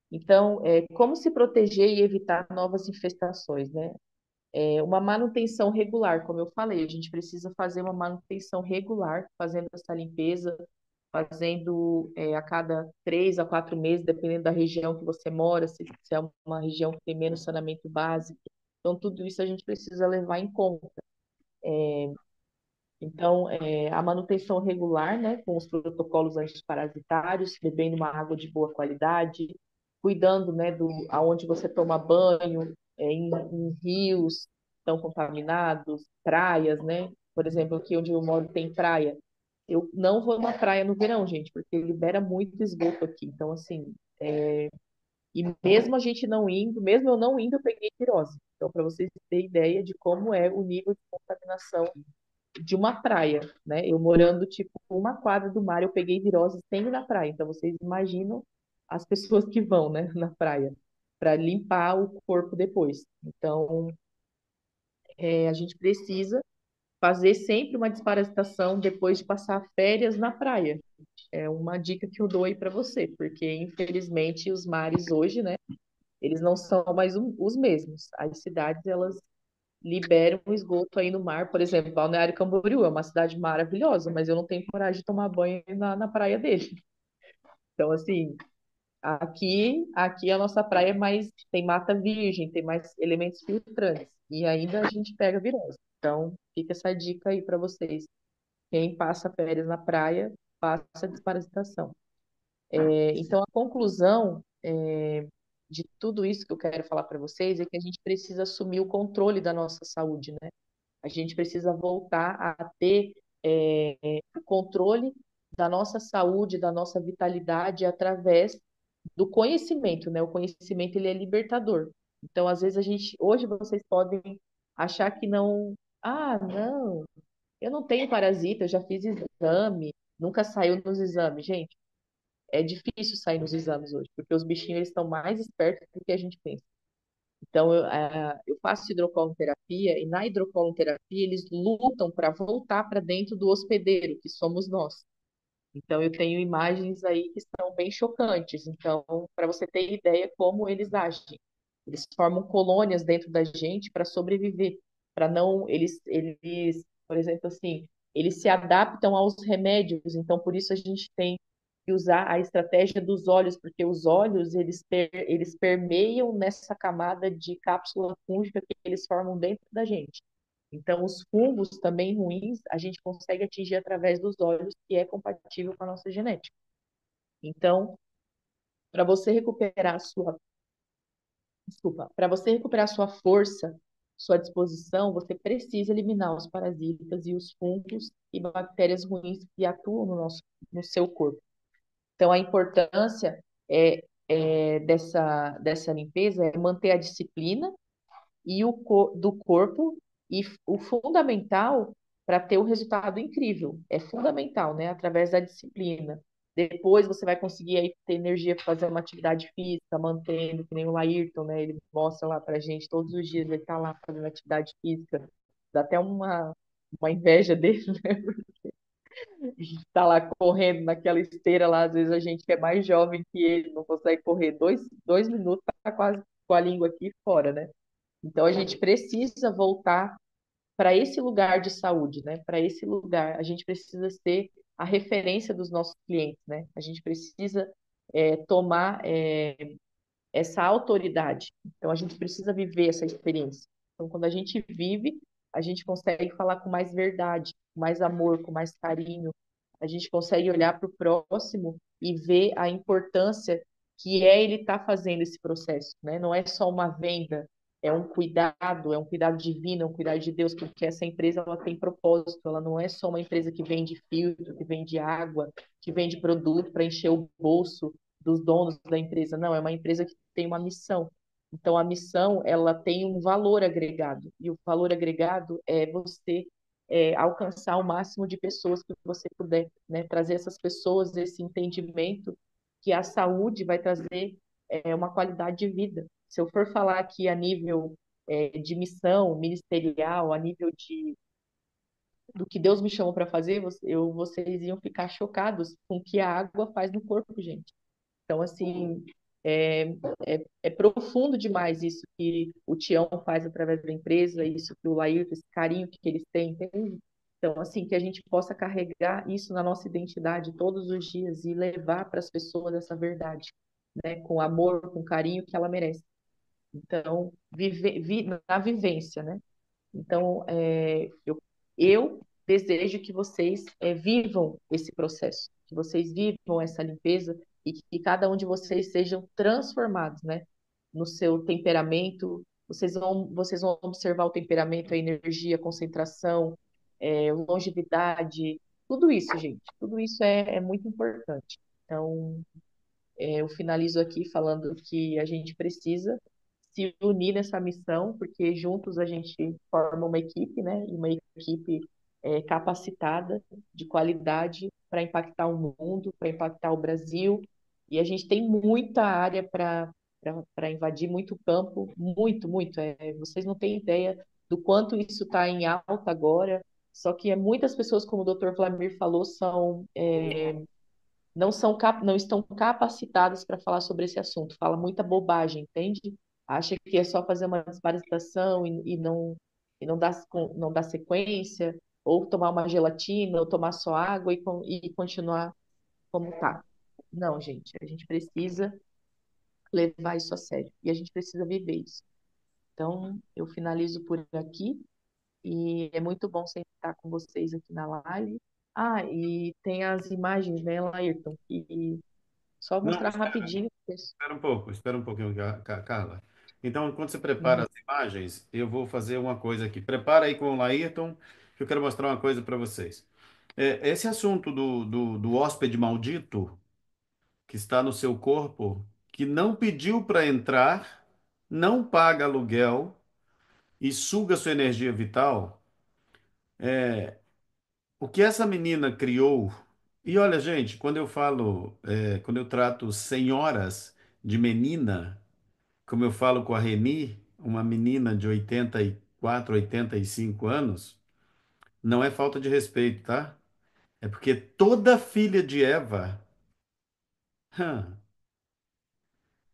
Então, como se proteger e evitar novas infestações, né? Uma manutenção regular, como eu falei, a gente precisa fazer uma manutenção regular, fazendo essa limpeza, fazendo a cada 3 a 4 meses, dependendo da região que você mora, se é uma região que tem menos saneamento básico. Então, tudo isso a gente precisa levar em conta. Então, a manutenção regular, né, com os protocolos antiparasitários, bebendo uma água de boa qualidade, cuidando, né, aonde você toma banho, em rios estão contaminados, praias, né? Por exemplo, aqui onde eu moro tem praia. Eu não vou numa praia no verão, gente, porque libera muito esgoto aqui. Então, assim, e mesmo a gente não indo, mesmo eu não indo, eu peguei virose. Então, para vocês terem ideia de como é o nível de contaminação de uma praia, né? Eu morando, tipo, uma quadra do mar, eu peguei virose estando na praia. Então, vocês imaginam as pessoas que vão, né, na praia, para limpar o corpo depois. Então, a gente precisa fazer sempre uma desparasitação depois de passar férias na praia. É uma dica que eu dou aí para você, porque infelizmente os mares hoje, né, eles não são mais os mesmos. As cidades, elas liberam o esgoto aí no mar. Por exemplo, Balneário Camboriú é uma cidade maravilhosa, mas eu não tenho coragem de tomar banho na praia dele. Então, assim, aqui a nossa praia é mais, tem mata virgem, tem mais elementos filtrantes, e ainda a gente pega virose. Então, fica essa dica aí para vocês. Quem passa férias na praia, faça desparasitação. Então, a conclusão de tudo isso que eu quero falar para vocês é que a gente precisa assumir o controle da nossa saúde, né? A gente precisa voltar a ter o controle da nossa saúde, da nossa vitalidade através do conhecimento, né? O conhecimento ele é libertador. Então, às vezes hoje vocês podem achar que não Ah, não, eu não tenho parasita, eu já fiz exame, nunca saiu nos exames. Gente, é difícil sair nos exames hoje, porque os bichinhos eles estão mais espertos do que a gente pensa. Então, eu faço hidrocolonterapia e na hidrocolonterapia eles lutam para voltar para dentro do hospedeiro, que somos nós. Então, eu tenho imagens aí que são bem chocantes. Então, para você ter ideia como eles agem, eles formam colônias dentro da gente para sobreviver, para não por exemplo, assim, eles se adaptam aos remédios. Então, por isso a gente tem que usar a estratégia dos olhos, porque os olhos eles permeiam nessa camada de cápsula fúngica que eles formam dentro da gente. Então, os fungos também ruins, a gente consegue atingir através dos olhos, que é compatível com a nossa genética. Então, para você recuperar a sua, desculpa, para você recuperar a sua força, sua disposição, você precisa eliminar os parasitas e os fungos e bactérias ruins que atuam no seu corpo. Então, a importância dessa limpeza é manter a disciplina e do corpo e o fundamental para ter um resultado incrível. É fundamental, né? Através da disciplina. Depois você vai conseguir aí ter energia para fazer uma atividade física, mantendo, que nem o Laírton, né? Ele mostra lá pra gente todos os dias, ele tá lá fazendo atividade física. Dá até uma inveja dele, né? A gente tá lá correndo naquela esteira lá, às vezes a gente que é mais jovem que ele, não consegue correr dois minutos, tá quase com a língua aqui fora, né? Então a gente precisa voltar para esse lugar de saúde, né? Para esse lugar, a gente precisa ser a referência dos nossos clientes, né? A gente precisa tomar essa autoridade. Então a gente precisa viver essa experiência. Então quando a gente vive, a gente consegue falar com mais verdade, com mais amor, com mais carinho. A gente consegue olhar para o próximo e ver a importância que é ele estar fazendo esse processo, né? Não é só uma venda, é um cuidado divino, é um cuidado de Deus, porque essa empresa ela tem propósito, ela não é só uma empresa que vende filtro, que vende água, que vende produto para encher o bolso dos donos da empresa. Não, é uma empresa que tem uma missão. Então, a missão, ela tem um valor agregado. E o valor agregado é você alcançar o máximo de pessoas que você puder, né? Trazer essas pessoas esse entendimento que a saúde vai trazer uma qualidade de vida. Se eu for falar aqui a nível de missão ministerial, a nível do que Deus me chamou para fazer, vocês iam ficar chocados com o que a água faz no corpo, gente. Então, assim, é, é profundo demais isso que o Tião faz através da empresa, isso que o Laírton, esse carinho que eles têm, entende? Então, assim, que a gente possa carregar isso na nossa identidade todos os dias e levar para as pessoas essa verdade, né? Com amor, com carinho que ela merece. Então, na vivência, né? Então, eu desejo que vocês vivam esse processo, que vocês vivam essa limpeza e que cada um de vocês sejam transformados, né? No seu temperamento, vocês vão observar o temperamento, a energia, a concentração, longevidade, tudo isso, gente, tudo isso é muito importante. Então, eu finalizo aqui falando que a gente precisa se unir nessa missão, porque juntos a gente forma uma equipe, né? E uma equipe capacitada, de qualidade, para impactar o mundo, para impactar o Brasil. E a gente tem muita área para invadir, muito campo, muito, muito. Vocês não têm ideia do quanto isso está em alta agora. Só que muitas pessoas, como o Dr. Vladimir falou, não estão capacitadas para falar sobre esse assunto. Fala muita bobagem, entende? Acha que é só fazer uma desparasitação e não dá sequência, ou tomar uma gelatina, ou tomar só água e continuar como tá. Não, gente, a gente precisa levar isso a sério e a gente precisa viver isso. Então, eu finalizo por aqui e é muito bom sentar com vocês aqui na live. Ah, e tem as imagens, né, Laírton, que só Não, mostrar rapidinho. espera um pouquinho, Carla. Então, quando você prepara Uhum, as imagens, eu vou fazer uma coisa aqui. Prepara aí com o Laírton, que eu quero mostrar uma coisa para vocês. Esse assunto do hóspede maldito que está no seu corpo, que não pediu para entrar, não paga aluguel e suga sua energia vital. O que essa menina criou, e olha, gente, quando eu falo, quando eu trato senhoras de menina, como eu falo com a Reni, uma menina de 84, 85 anos, não é falta de respeito, tá? É porque toda filha de Eva, hã,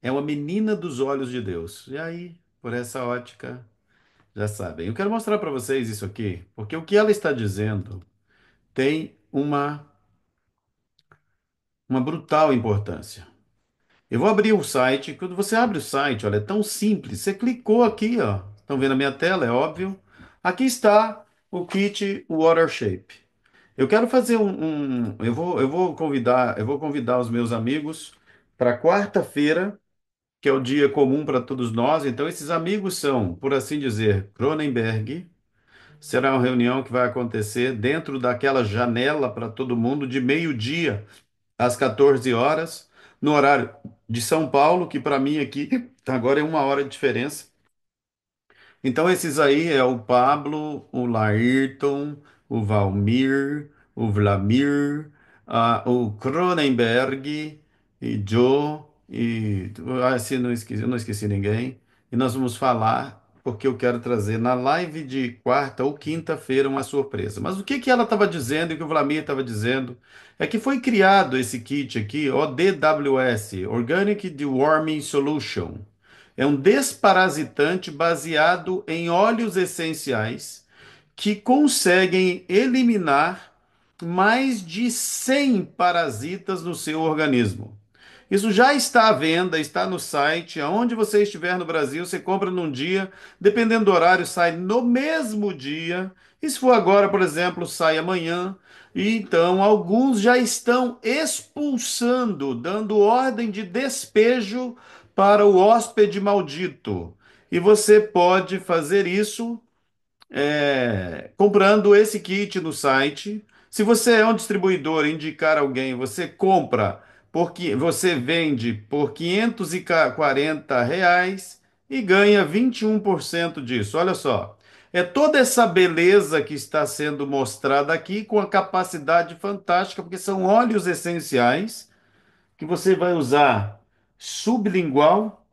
é uma menina dos olhos de Deus. E aí, por essa ótica, já sabem. Eu quero mostrar para vocês isso aqui, porque o que ela está dizendo tem uma brutal importância. Eu vou abrir o site. Quando você abre o site, olha, é tão simples. Você clicou aqui, ó. Estão vendo a minha tela? É óbvio. Aqui está o kit Water Shape. Eu quero fazer eu vou convidar os meus amigos para quarta-feira, que é o dia comum para todos nós. Então, esses amigos são, por assim dizer, Cronenberg. Será uma reunião que vai acontecer dentro daquela janela para todo mundo de meio-dia às 14 horas, no horário de São Paulo, que para mim aqui agora é 1 hora de diferença. Então, esses aí é o Pablo, o Laírton, o Valmir, o Vlamir, o Cronenberg, e Joe, se não esqueci, eu não esqueci ninguém. E nós vamos falar, porque eu quero trazer na live de quarta ou quinta-feira uma surpresa. Mas o que que ela estava dizendo e o que o Vlamir estava dizendo é que foi criado esse kit aqui, ODWS, Organic Deworming Solution. É um desparasitante baseado em óleos essenciais que conseguem eliminar mais de 100 parasitas no seu organismo. Isso já está à venda, está no site. Aonde você estiver no Brasil, você compra num dia, dependendo do horário, sai no mesmo dia. E se for agora, por exemplo, sai amanhã. E então, alguns já estão expulsando, dando ordem de despejo para o hóspede maldito. E você pode fazer isso comprando esse kit no site. Se você é um distribuidor e indicar alguém, você compra porque você vende por R$ 540 e ganha 21% disso. Olha só. É toda essa beleza que está sendo mostrada aqui com a capacidade fantástica, porque são óleos essenciais que você vai usar sublingual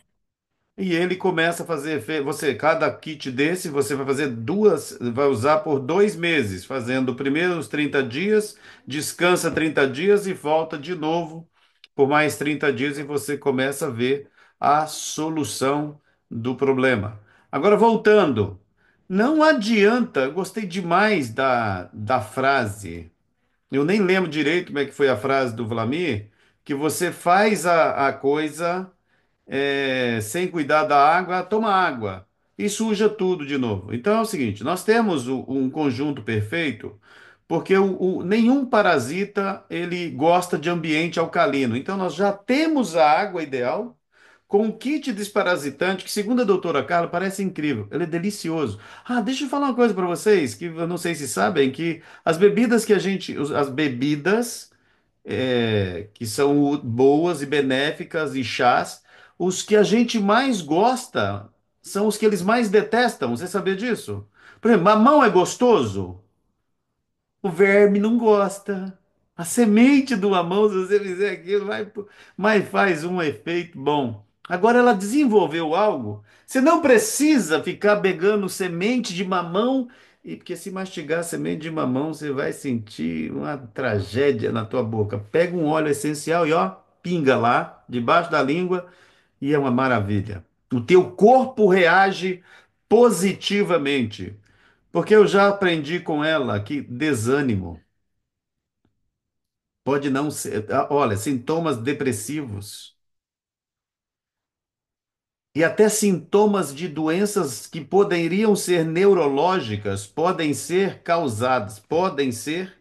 e ele começa a fazer você, cada kit desse, você vai fazer duas, vai usar por 2 meses, fazendo primeiro os 30 dias, descansa 30 dias e volta de novo por mais 30 dias e você começa a ver a solução do problema. Agora, voltando, não adianta, eu gostei demais da frase, eu nem lembro direito como é que foi a frase do Vlamir, que você faz a coisa sem cuidar da água, toma água e suja tudo de novo. Então é o seguinte: nós temos um conjunto perfeito, porque nenhum parasita ele gosta de ambiente alcalino. Então nós já temos a água ideal. Com um kit desparasitante, que segundo a doutora Carla, parece incrível. Ele é delicioso. Ah, deixa eu falar uma coisa para vocês, que eu não sei se sabem, que as bebidas que a gente, as bebidas que são boas e benéficas e chás. Os que a gente mais gosta são os que eles mais detestam. Você sabia disso? Por exemplo, mamão é gostoso? O verme não gosta. A semente do mamão, se você fizer aquilo, mas faz um efeito bom. Agora ela desenvolveu algo. Você não precisa ficar pegando semente de mamão, porque se mastigar semente de mamão, você vai sentir uma tragédia na tua boca. Pega um óleo essencial e ó, pinga lá, debaixo da língua, e é uma maravilha. O teu corpo reage positivamente. Porque eu já aprendi com ela que desânimo pode não ser. Olha, sintomas depressivos e até sintomas de doenças que poderiam ser neurológicas podem ser causadas, podem ser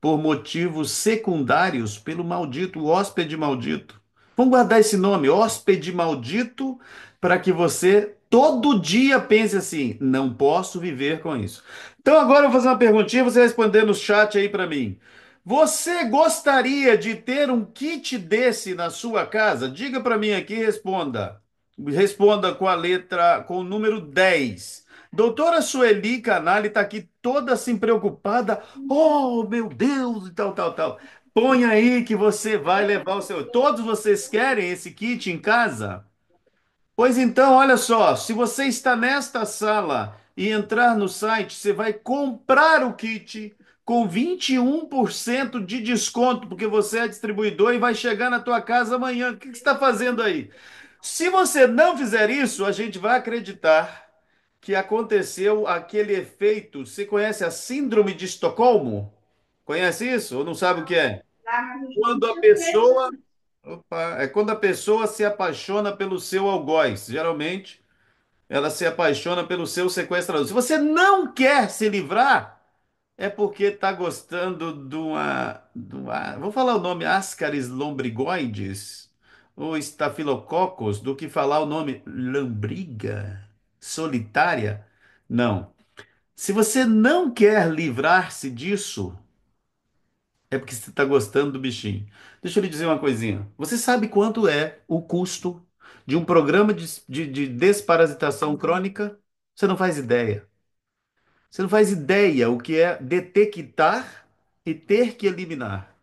por motivos secundários pelo maldito, o hóspede maldito. Vamos guardar esse nome, hóspede maldito, para que você todo dia pense assim: não posso viver com isso. Então agora eu vou fazer uma perguntinha, você responder no chat aí para mim. Você gostaria de ter um kit desse na sua casa? Diga para mim aqui, responda. Responda com a letra, com o número 10. Doutora Sueli Canali está aqui toda assim preocupada. Oh, meu Deus, e tal, tal, tal. Põe aí que você vai levar o seu. Todos vocês querem esse kit em casa? Pois então, olha só, se você está nesta sala e entrar no site, você vai comprar o kit com 21% de desconto, porque você é distribuidor e vai chegar na tua casa amanhã. O que você está fazendo aí? Se você não fizer isso, a gente vai acreditar que aconteceu aquele efeito. Você conhece a Síndrome de Estocolmo? Conhece isso ou não sabe o que é? Quando a pessoa Opa, é quando a pessoa se apaixona pelo seu algoz. Geralmente, ela se apaixona pelo seu sequestrador. Se você não quer se livrar, é porque está gostando vou falar o nome Ascaris lombrigoides ou Staphylococcus do que falar o nome lambriga solitária. Não. Se você não quer livrar-se disso, é porque você está gostando do bichinho. Deixa eu lhe dizer uma coisinha. Você sabe quanto é o custo de um programa de desparasitação crônica? Você não faz ideia. Você não faz ideia o que é detectar e ter que eliminar.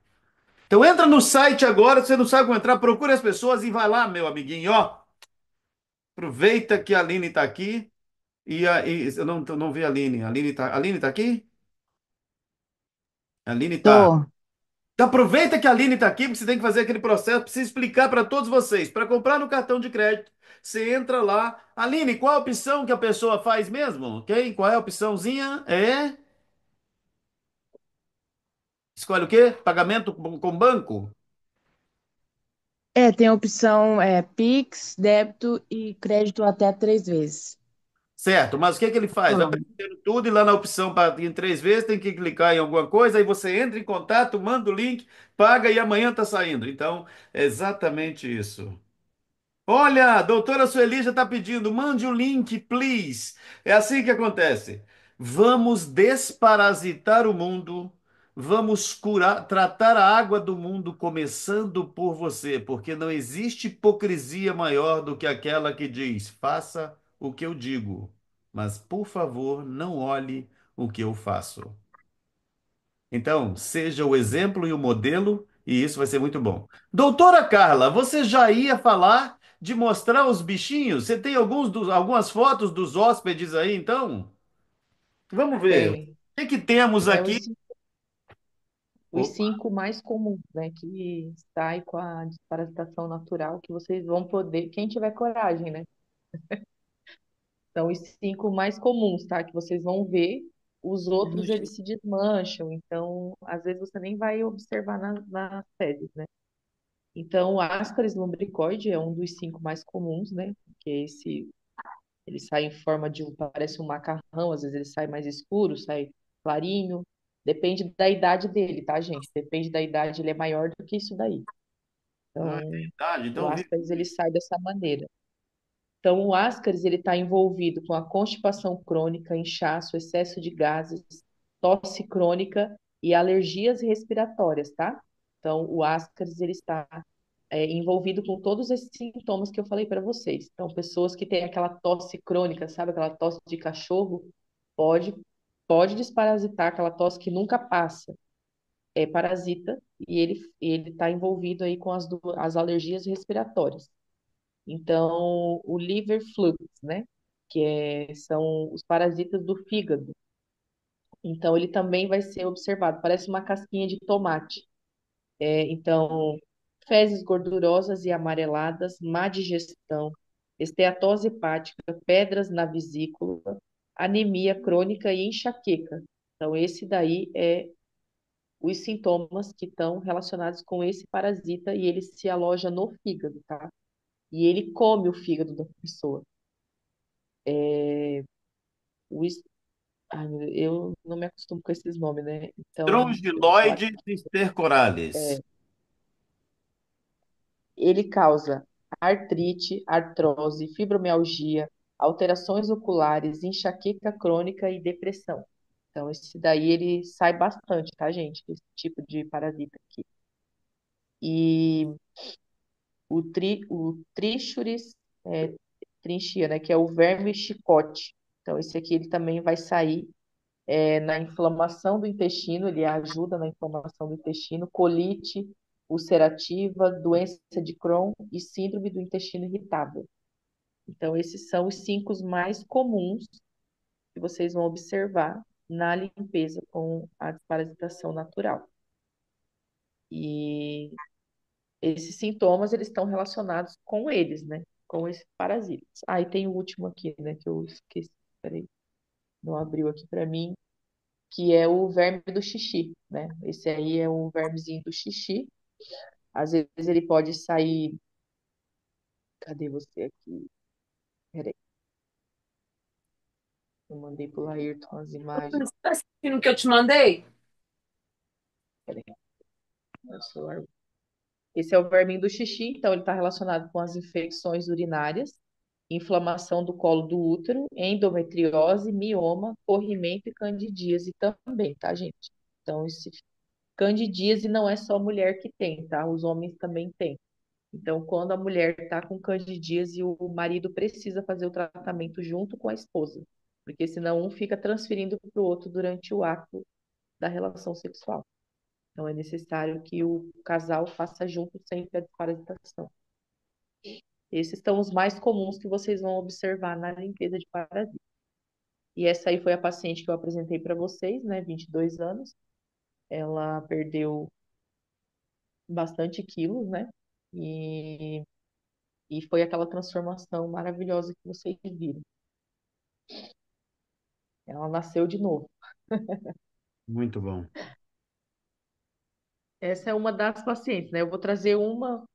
Então entra no site agora, se você não sabe como entrar, procure as pessoas e vai lá, meu amiguinho, ó. Aproveita que a Aline está aqui eu não vi a Aline. A Aline tá aqui? A Aline tá. Tô. Então aproveita que a Aline está aqui, porque você tem que fazer aquele processo. Preciso explicar para todos vocês. Para comprar no cartão de crédito, você entra lá. Aline, qual a opção que a pessoa faz mesmo? Ok? Qual é a opçãozinha? Escolhe o quê? Pagamento com banco? Tem a opção Pix, débito e crédito até 3 vezes. Certo, mas o que que ele faz? Vai Ah, aparecendo tudo e lá na opção para em 3 vezes tem que clicar em alguma coisa, aí você entra em contato, manda o link, paga e amanhã está saindo. Então, é exatamente isso. Olha, a doutora Sueli já está pedindo, mande o link, please. É assim que acontece. Vamos desparasitar o mundo, vamos curar, tratar a água do mundo, começando por você, porque não existe hipocrisia maior do que aquela que diz: faça o que eu digo, mas por favor, não olhe o que eu faço. Então, seja o exemplo e o modelo, e isso vai ser muito bom. Doutora Carla, você já ia falar de mostrar os bichinhos? Você tem algumas fotos dos hóspedes aí, então? Vamos ver. O Tem. que que temos É aqui? os Opa, 5 mais comuns, né? Que sai com a desparasitação natural, que vocês vão poder, quem tiver coragem, né? São os 5 mais comuns, tá? Que vocês vão ver. Os outros, eles se desmancham. Então, às vezes, você nem vai observar nas fezes, né? Então, o Ascaris lumbricoide é um dos 5 mais comuns, né? Que é esse, ele sai em forma de parece um macarrão, às vezes ele sai mais escuro, sai clarinho. Depende da idade dele, tá, gente? Depende da idade, ele é maior do que isso daí. Então, verdade. o Então, Ascaris, ele sai dessa maneira. Então, o Ascaris, ele está envolvido com a constipação crônica, inchaço, excesso de gases, tosse crônica e alergias respiratórias, tá? Então, o Ascaris, ele está envolvido com todos esses sintomas que eu falei para vocês. Então, pessoas que têm aquela tosse crônica, sabe, aquela tosse de cachorro, pode, pode desparasitar, aquela tosse que nunca passa. É parasita e ele está envolvido aí com as alergias respiratórias. Então, o liver flux, né? São os parasitas do fígado. Então, ele também vai ser observado. Parece uma casquinha de tomate. Então, fezes gordurosas e amareladas, má digestão, esteatose hepática, pedras na vesícula, anemia crônica e enxaqueca. Então, esse daí é os sintomas que estão relacionados com esse parasita e ele se aloja no fígado, tá? E ele come o fígado da pessoa. O es- Ai, meu Deus, eu não me acostumo com esses nomes, né? Então, eu vou falar. Strongyloides stercoralis. É, ele causa artrite, artrose, fibromialgia, alterações oculares, enxaqueca crônica e depressão. Então, esse daí ele sai bastante, tá, gente? Esse tipo de parasita aqui. E o Trichuris trinchia, né? Que é o verme chicote. Então, esse aqui ele também vai sair na inflamação do intestino, ele ajuda na inflamação do intestino, colite ulcerativa, doença de Crohn e síndrome do intestino irritável. Então, esses são os cinco mais comuns que vocês vão observar na limpeza com a desparasitação natural. E esses sintomas, eles estão relacionados com eles, né? Com esses parasitas. Ah, e tem o último aqui, né? Que eu esqueci. Peraí, não abriu aqui para mim. Que é o verme do xixi, né? Esse aí é o vermezinho do xixi. Às vezes ele pode sair. Cadê você aqui? Peraí, eu mandei pro Laírton as imagens. Você está assistindo o que eu te mandei? Peraí, meu celular. Esse é o verminho do xixi, então ele está relacionado com as infecções urinárias, inflamação do colo do útero, endometriose, mioma, corrimento e candidíase também, tá, gente? Então, esse candidíase não é só mulher que tem, tá? Os homens também têm. Então, quando a mulher está com candidíase, o marido precisa fazer o tratamento junto com a esposa, porque senão um fica transferindo para o outro durante o ato da relação sexual. Então, é necessário que o casal faça junto sempre a desparasitação. Esses são os mais comuns que vocês vão observar na limpeza de parasitas. E essa aí foi a paciente que eu apresentei para vocês, né, 22 anos. Ela perdeu bastante quilos, né? E, e foi aquela transformação maravilhosa que vocês viram. Ela nasceu de novo. Muito bom. Essa é uma das pacientes, né? Eu vou trazer uma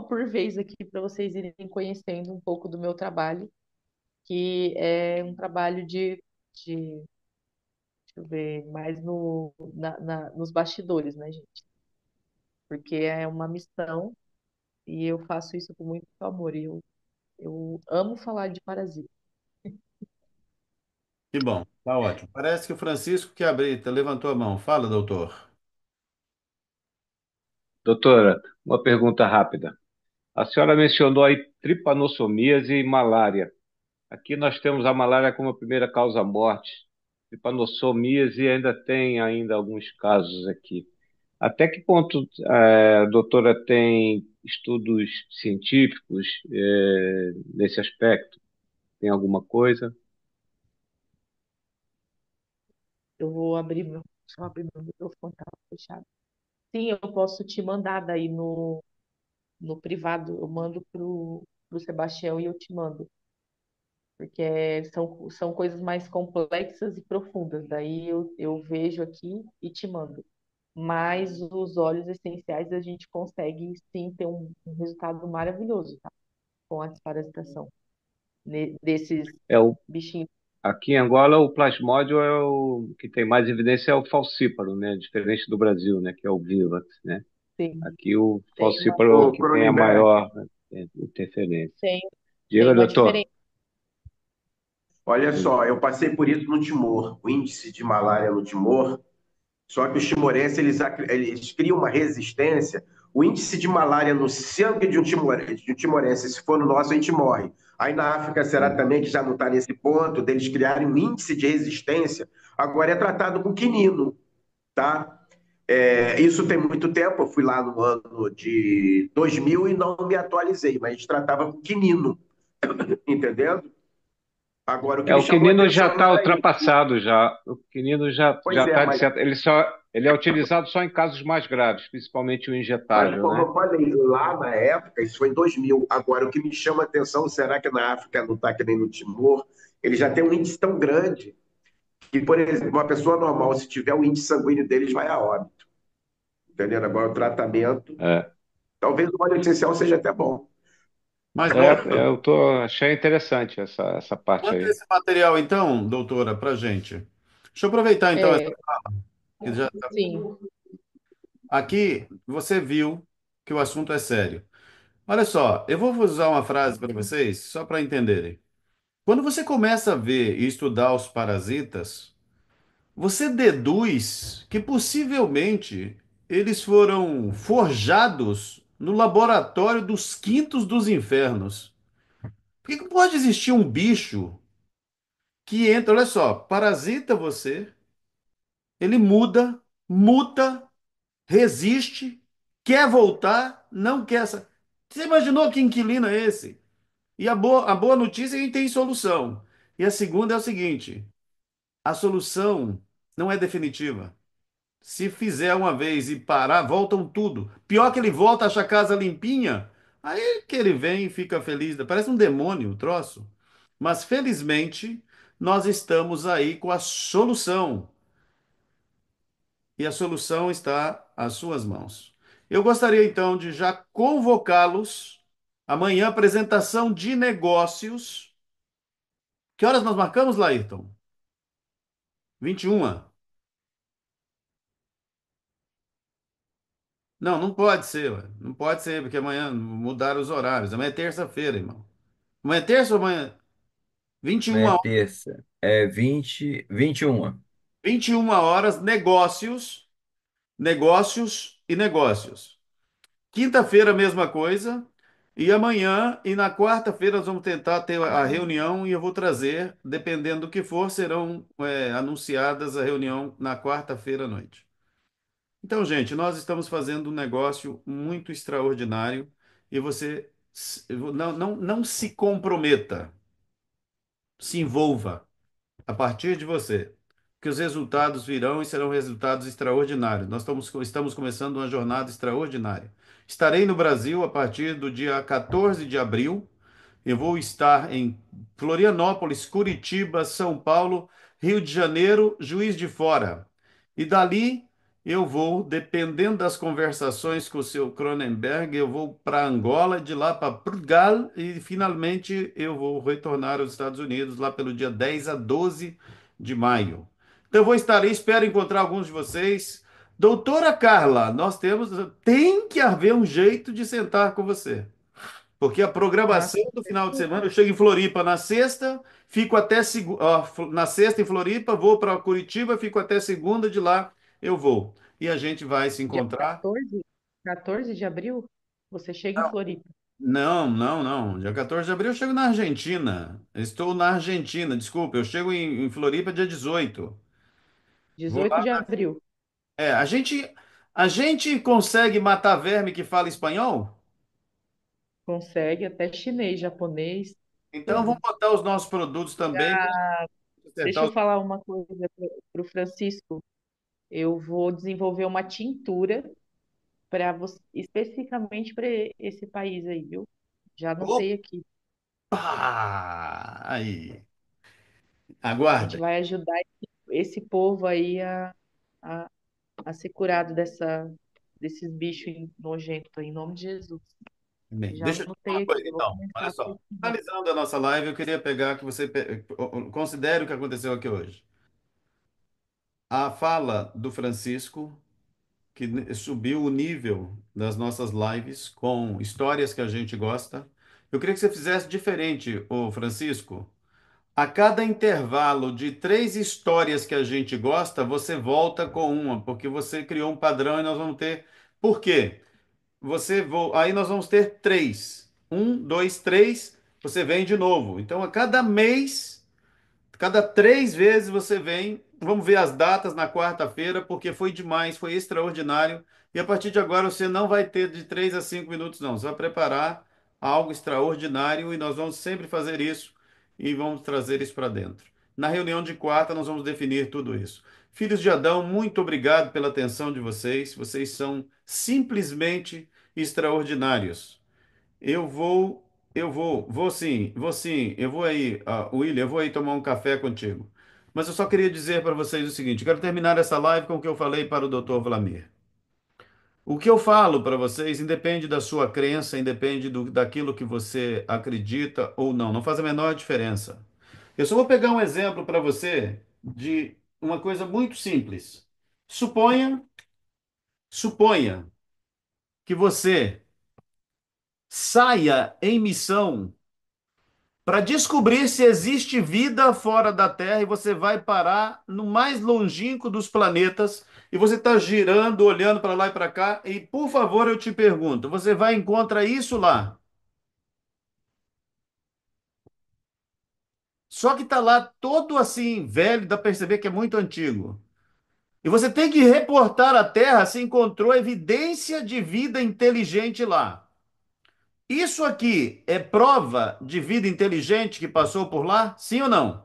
por vez aqui para vocês irem conhecendo um pouco do meu trabalho, que é um trabalho de deixa eu ver, mais nos bastidores, né, gente? Porque é uma missão e eu faço isso com muito amor. E eu amo falar de parasita. Que bom, tá ótimo. Parece que o Francisco Chiabrita levantou a mão. Fala, doutor. Doutora, uma pergunta rápida. A senhora mencionou aí tripanossomíase e malária. Aqui nós temos a malária como a primeira causa-morte. Tripanossomíase ainda tem ainda alguns casos aqui. Até que ponto a doutora tem estudos científicos nesse aspecto? Tem alguma coisa? Eu vou abrir deixa eu abrir meu microfone, tá fechado. Sim, eu posso te mandar daí no privado. Eu mando pro Sebastião e eu te mando. Porque são coisas mais complexas e profundas. Daí eu vejo aqui e te mando. Mas os óleos essenciais a gente consegue sim ter um resultado maravilhoso, tá? Com a desparasitação desses É o, bichinhos. aqui em Angola, o plasmódio é o que tem mais evidência é o falcíparo, né? Diferente do Brasil, né? Que é o Vivax, né? Tem, Aqui o tem uma, falcíparo é o Ô, que tem a Cronenberg, maior, né, interferência. tem, tem Diga, uma doutor. diferença. olha Hum. só, eu passei por isso no Timor, o índice de malária no Timor. Só que os timorenses, eles criam uma resistência. O índice de malária no sangue de um timorense, se for no nosso, a gente morre. Aí na África será Hum. também que já não está nesse ponto deles criarem um índice de resistência. Agora é tratado com quinino, tá? Isso tem muito tempo, eu fui lá no ano de 2000 e não me atualizei, mas a gente tratava com quinino, entendendo? Agora, o que me O chamou a quinino já atenção não está era isso. ultrapassado já. O quinino já Pois é, está de mas certo. Ele é utilizado só em casos mais graves, principalmente o Mas, injetável, como né? eu falei, lá na época, isso foi em 2000. Agora, o que me chama a atenção, será que na África não está que nem no Timor? Ele já tem um índice tão grande que, por exemplo, uma pessoa normal, se tiver o índice sanguíneo deles, vai a óbito. Entendeu? Agora, o tratamento, É, talvez o óleo essencial seja até bom. Mas achei interessante essa parte manda aí. esse material então, doutora, para gente. Deixa eu aproveitar então essa É, que já sim, aqui você viu que o assunto é sério. Olha só, eu vou usar uma frase para vocês só para entenderem. Quando você começa a ver e estudar os parasitas, você deduz que possivelmente eles foram forjados no laboratório dos quintos dos infernos. Por que que pode existir um bicho que entra, olha só, parasita você, ele muta, resiste, quer voltar, não quer. Você imaginou que inquilino é esse? E a boa notícia é que tem solução. E a segunda é o seguinte: a solução não é definitiva. Se fizer uma vez e parar, voltam tudo. Pior que ele volta, acha a casa limpinha, aí que ele vem e fica feliz. Parece um demônio o troço. Mas felizmente, nós estamos aí com a solução. E a solução está às suas mãos. Eu gostaria então de já convocá-los. Amanhã, apresentação de negócios. Que horas nós marcamos, Laírton? 21. Não, não pode ser, ué. Não pode ser, porque amanhã mudaram os horários. Amanhã é terça-feira, irmão. Amanhã é terça ou amanhã? 21 Amanhã é horas. terça. É 21. 21 horas, negócios e negócios. Quinta-feira, mesma coisa. E amanhã e na quarta-feira nós vamos tentar ter a reunião e eu vou trazer, dependendo do que for, serão anunciadas a reunião na quarta-feira à noite. Então, gente, nós estamos fazendo um negócio muito extraordinário e você não se comprometa, se envolva a partir de você, que os resultados virão e serão resultados extraordinários. Nós estamos começando uma jornada extraordinária. Estarei no Brasil a partir do dia 14 de abril. Eu vou estar em Florianópolis, Curitiba, São Paulo, Rio de Janeiro, Juiz de Fora. E dali eu vou, dependendo das conversações com o seu Cronenberg, eu vou para Angola, de lá para Portugal e finalmente eu vou retornar aos Estados Unidos lá pelo dia 10 a 12 de maio. Então eu vou estar aí, espero encontrar alguns de vocês. Doutora Carla, tem que haver um jeito de sentar com você. Porque a Ah, programação com do final de certeza. semana, eu chego em Floripa na sexta, fico até na sexta em Floripa, vou para Curitiba, fico até segunda, de lá eu vou. E a gente vai se Dia encontrar. 14 de abril, você chega em Floripa. Não, não, não. Dia 14 de abril eu chego na Argentina. Eu estou na Argentina, desculpa. Eu chego em Floripa dia 18. Vou 18 lá. de abril. A gente consegue matar verme que fala espanhol? Consegue até chinês, japonês, Então vamos tudo. botar os nossos produtos também para Deixa acertar eu falar uma coisa para o Francisco. Eu vou desenvolver uma tintura para você, especificamente para esse país aí, viu? Já anotei aqui. Opa! Aí. A gente Aguarda. vai ajudar esse povo aí a, a ser curado desses bichos nojentos, em nome de Jesus. Bem, Já deixa eu te falar anotei uma aqui, coisa, vou então. começar Olha a só. pesquisar. Finalizando a nossa live, eu queria pegar que você considere o que aconteceu aqui hoje. A fala do Francisco, que subiu o nível das nossas lives com histórias que a gente gosta. Eu queria que você fizesse diferente, ô Francisco. A cada intervalo de 3 histórias que a gente gosta, você volta com uma, porque você criou um padrão e nós vamos ter. Por quê? Aí nós vamos ter três. Um, dois, três. Você vem de novo. Então, a cada mês, cada 3 vezes você vem. Vamos ver as datas na quarta-feira, porque foi demais, foi extraordinário. E a partir de agora você não vai ter de 3 a 5 minutos, não. Você vai preparar algo extraordinário e nós vamos sempre fazer isso e vamos trazer isso para dentro. Na reunião de quarta, nós vamos definir tudo isso. Filhos de Adão, muito obrigado pela atenção de vocês. Vocês são simplesmente extraordinários. Vou sim, eu vou aí, William, eu vou aí tomar um café contigo. Mas eu só queria dizer para vocês o seguinte: quero terminar essa live com o que eu falei para o Dr. Vlamir. O que eu falo para vocês independe da sua crença, independe daquilo que você acredita ou não, não faz a menor diferença. Eu só vou pegar um exemplo para você de uma coisa muito simples. Suponha, suponha que você saia em missão para descobrir se existe vida fora da Terra e você vai parar no mais longínquo dos planetas e você está girando, olhando para lá e para cá e, por favor, eu te pergunto, você vai encontrar isso lá? Só que está lá todo assim, velho, dá para perceber que é muito antigo. E você tem que reportar à Terra se encontrou evidência de vida inteligente lá. Isso aqui é prova de vida inteligente que passou por lá? Sim ou não?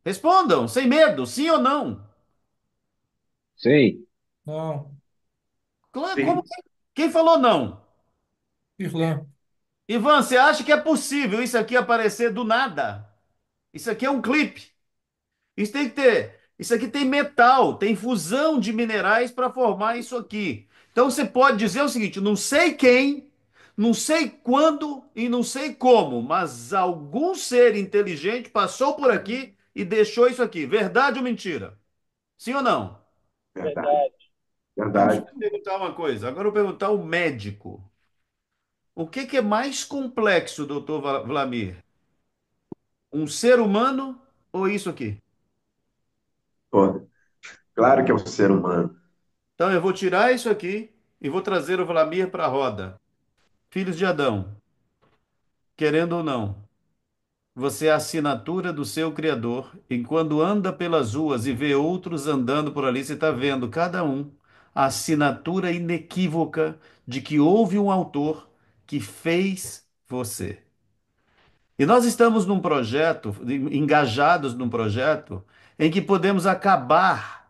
Respondam, sem medo, sim ou não? Sim, Não, Como? Sim. Quem falou não? Irlã. Ivan, você acha que é possível isso aqui aparecer do nada? Isso aqui é um clipe. Isso tem que ter. Isso aqui tem metal, tem fusão de minerais para formar isso aqui. Então você pode dizer o seguinte: não sei quem, não sei quando e não sei como, mas algum ser inteligente passou por aqui e deixou isso aqui. Verdade ou mentira? Sim ou não? Verdade. Então deixa Verdade. eu perguntar uma coisa. Agora eu vou perguntar ao médico. O que que é mais complexo, doutor Vlamir? Um ser humano ou isso aqui? Pô, claro que é um ser humano. Então eu vou tirar isso aqui e vou trazer o Vlamir para a roda. Filhos de Adão, querendo ou não, você é a assinatura do seu Criador. E quando anda pelas ruas e vê outros andando por ali, você está vendo cada um a assinatura inequívoca de que houve um autor que fez você. E nós estamos num projeto, engajados num projeto, em que podemos acabar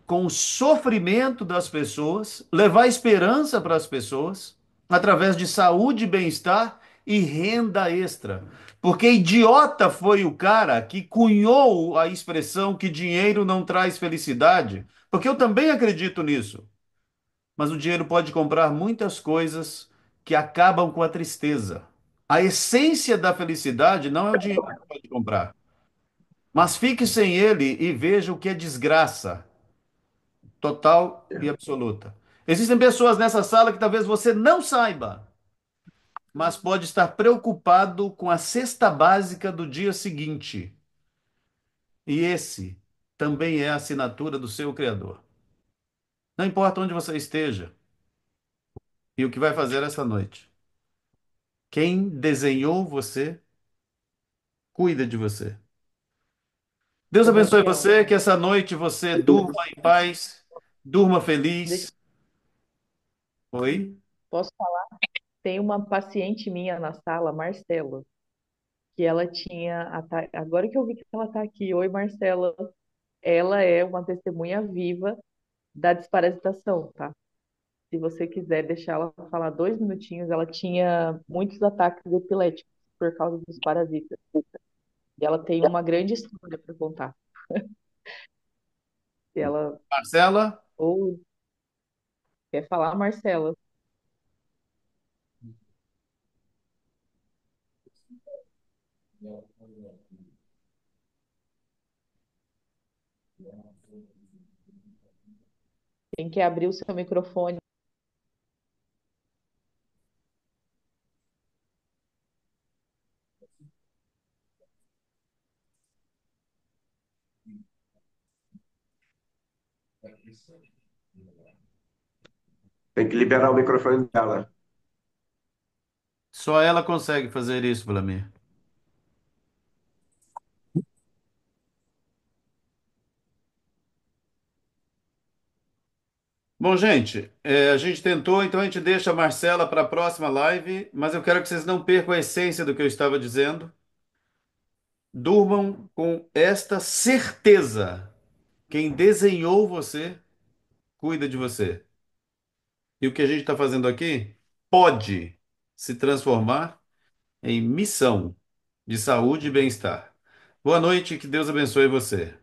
com o sofrimento das pessoas, levar esperança para as pessoas, através de saúde, bem-estar e renda extra. Porque idiota foi o cara que cunhou a expressão que dinheiro não traz felicidade. Porque eu também acredito nisso. Mas o dinheiro pode comprar muitas coisas que acabam com a tristeza. A essência da felicidade não é o dinheiro que pode comprar. Mas fique sem ele e veja o que é desgraça total e absoluta. Existem pessoas nessa sala que talvez você não saiba, mas pode estar preocupado com a cesta básica do dia seguinte. E esse também é a assinatura do seu Criador. Não importa onde você esteja e o que vai fazer essa noite. Quem desenhou você, cuida de você. Deus Ô, abençoe Marcelo, você, que essa noite você durma em paz, durma deixa, feliz. Oi? posso falar? Tem uma paciente minha na sala, Marcela, que ela tinha. Agora que eu vi que ela está aqui. Oi, Marcela. Ela é uma testemunha viva da desparasitação, tá? Se você quiser deixar ela falar 2 minutinhos, ela tinha muitos ataques epiléticos por causa dos parasitas. E ela tem uma grande história para contar. Se ela Marcela? ou quer falar, Marcela, tem que abrir o seu microfone. Tem que liberar o microfone dela. Só ela consegue fazer isso, Vladimir. Bom, gente, a gente tentou, então a gente deixa a Marcela para a próxima live, mas eu quero que vocês não percam a essência do que eu estava dizendo. Durmam com esta certeza: quem desenhou você, cuida de você. E o que a gente está fazendo aqui pode se transformar em missão de saúde e bem-estar. Boa noite, que Deus abençoe você.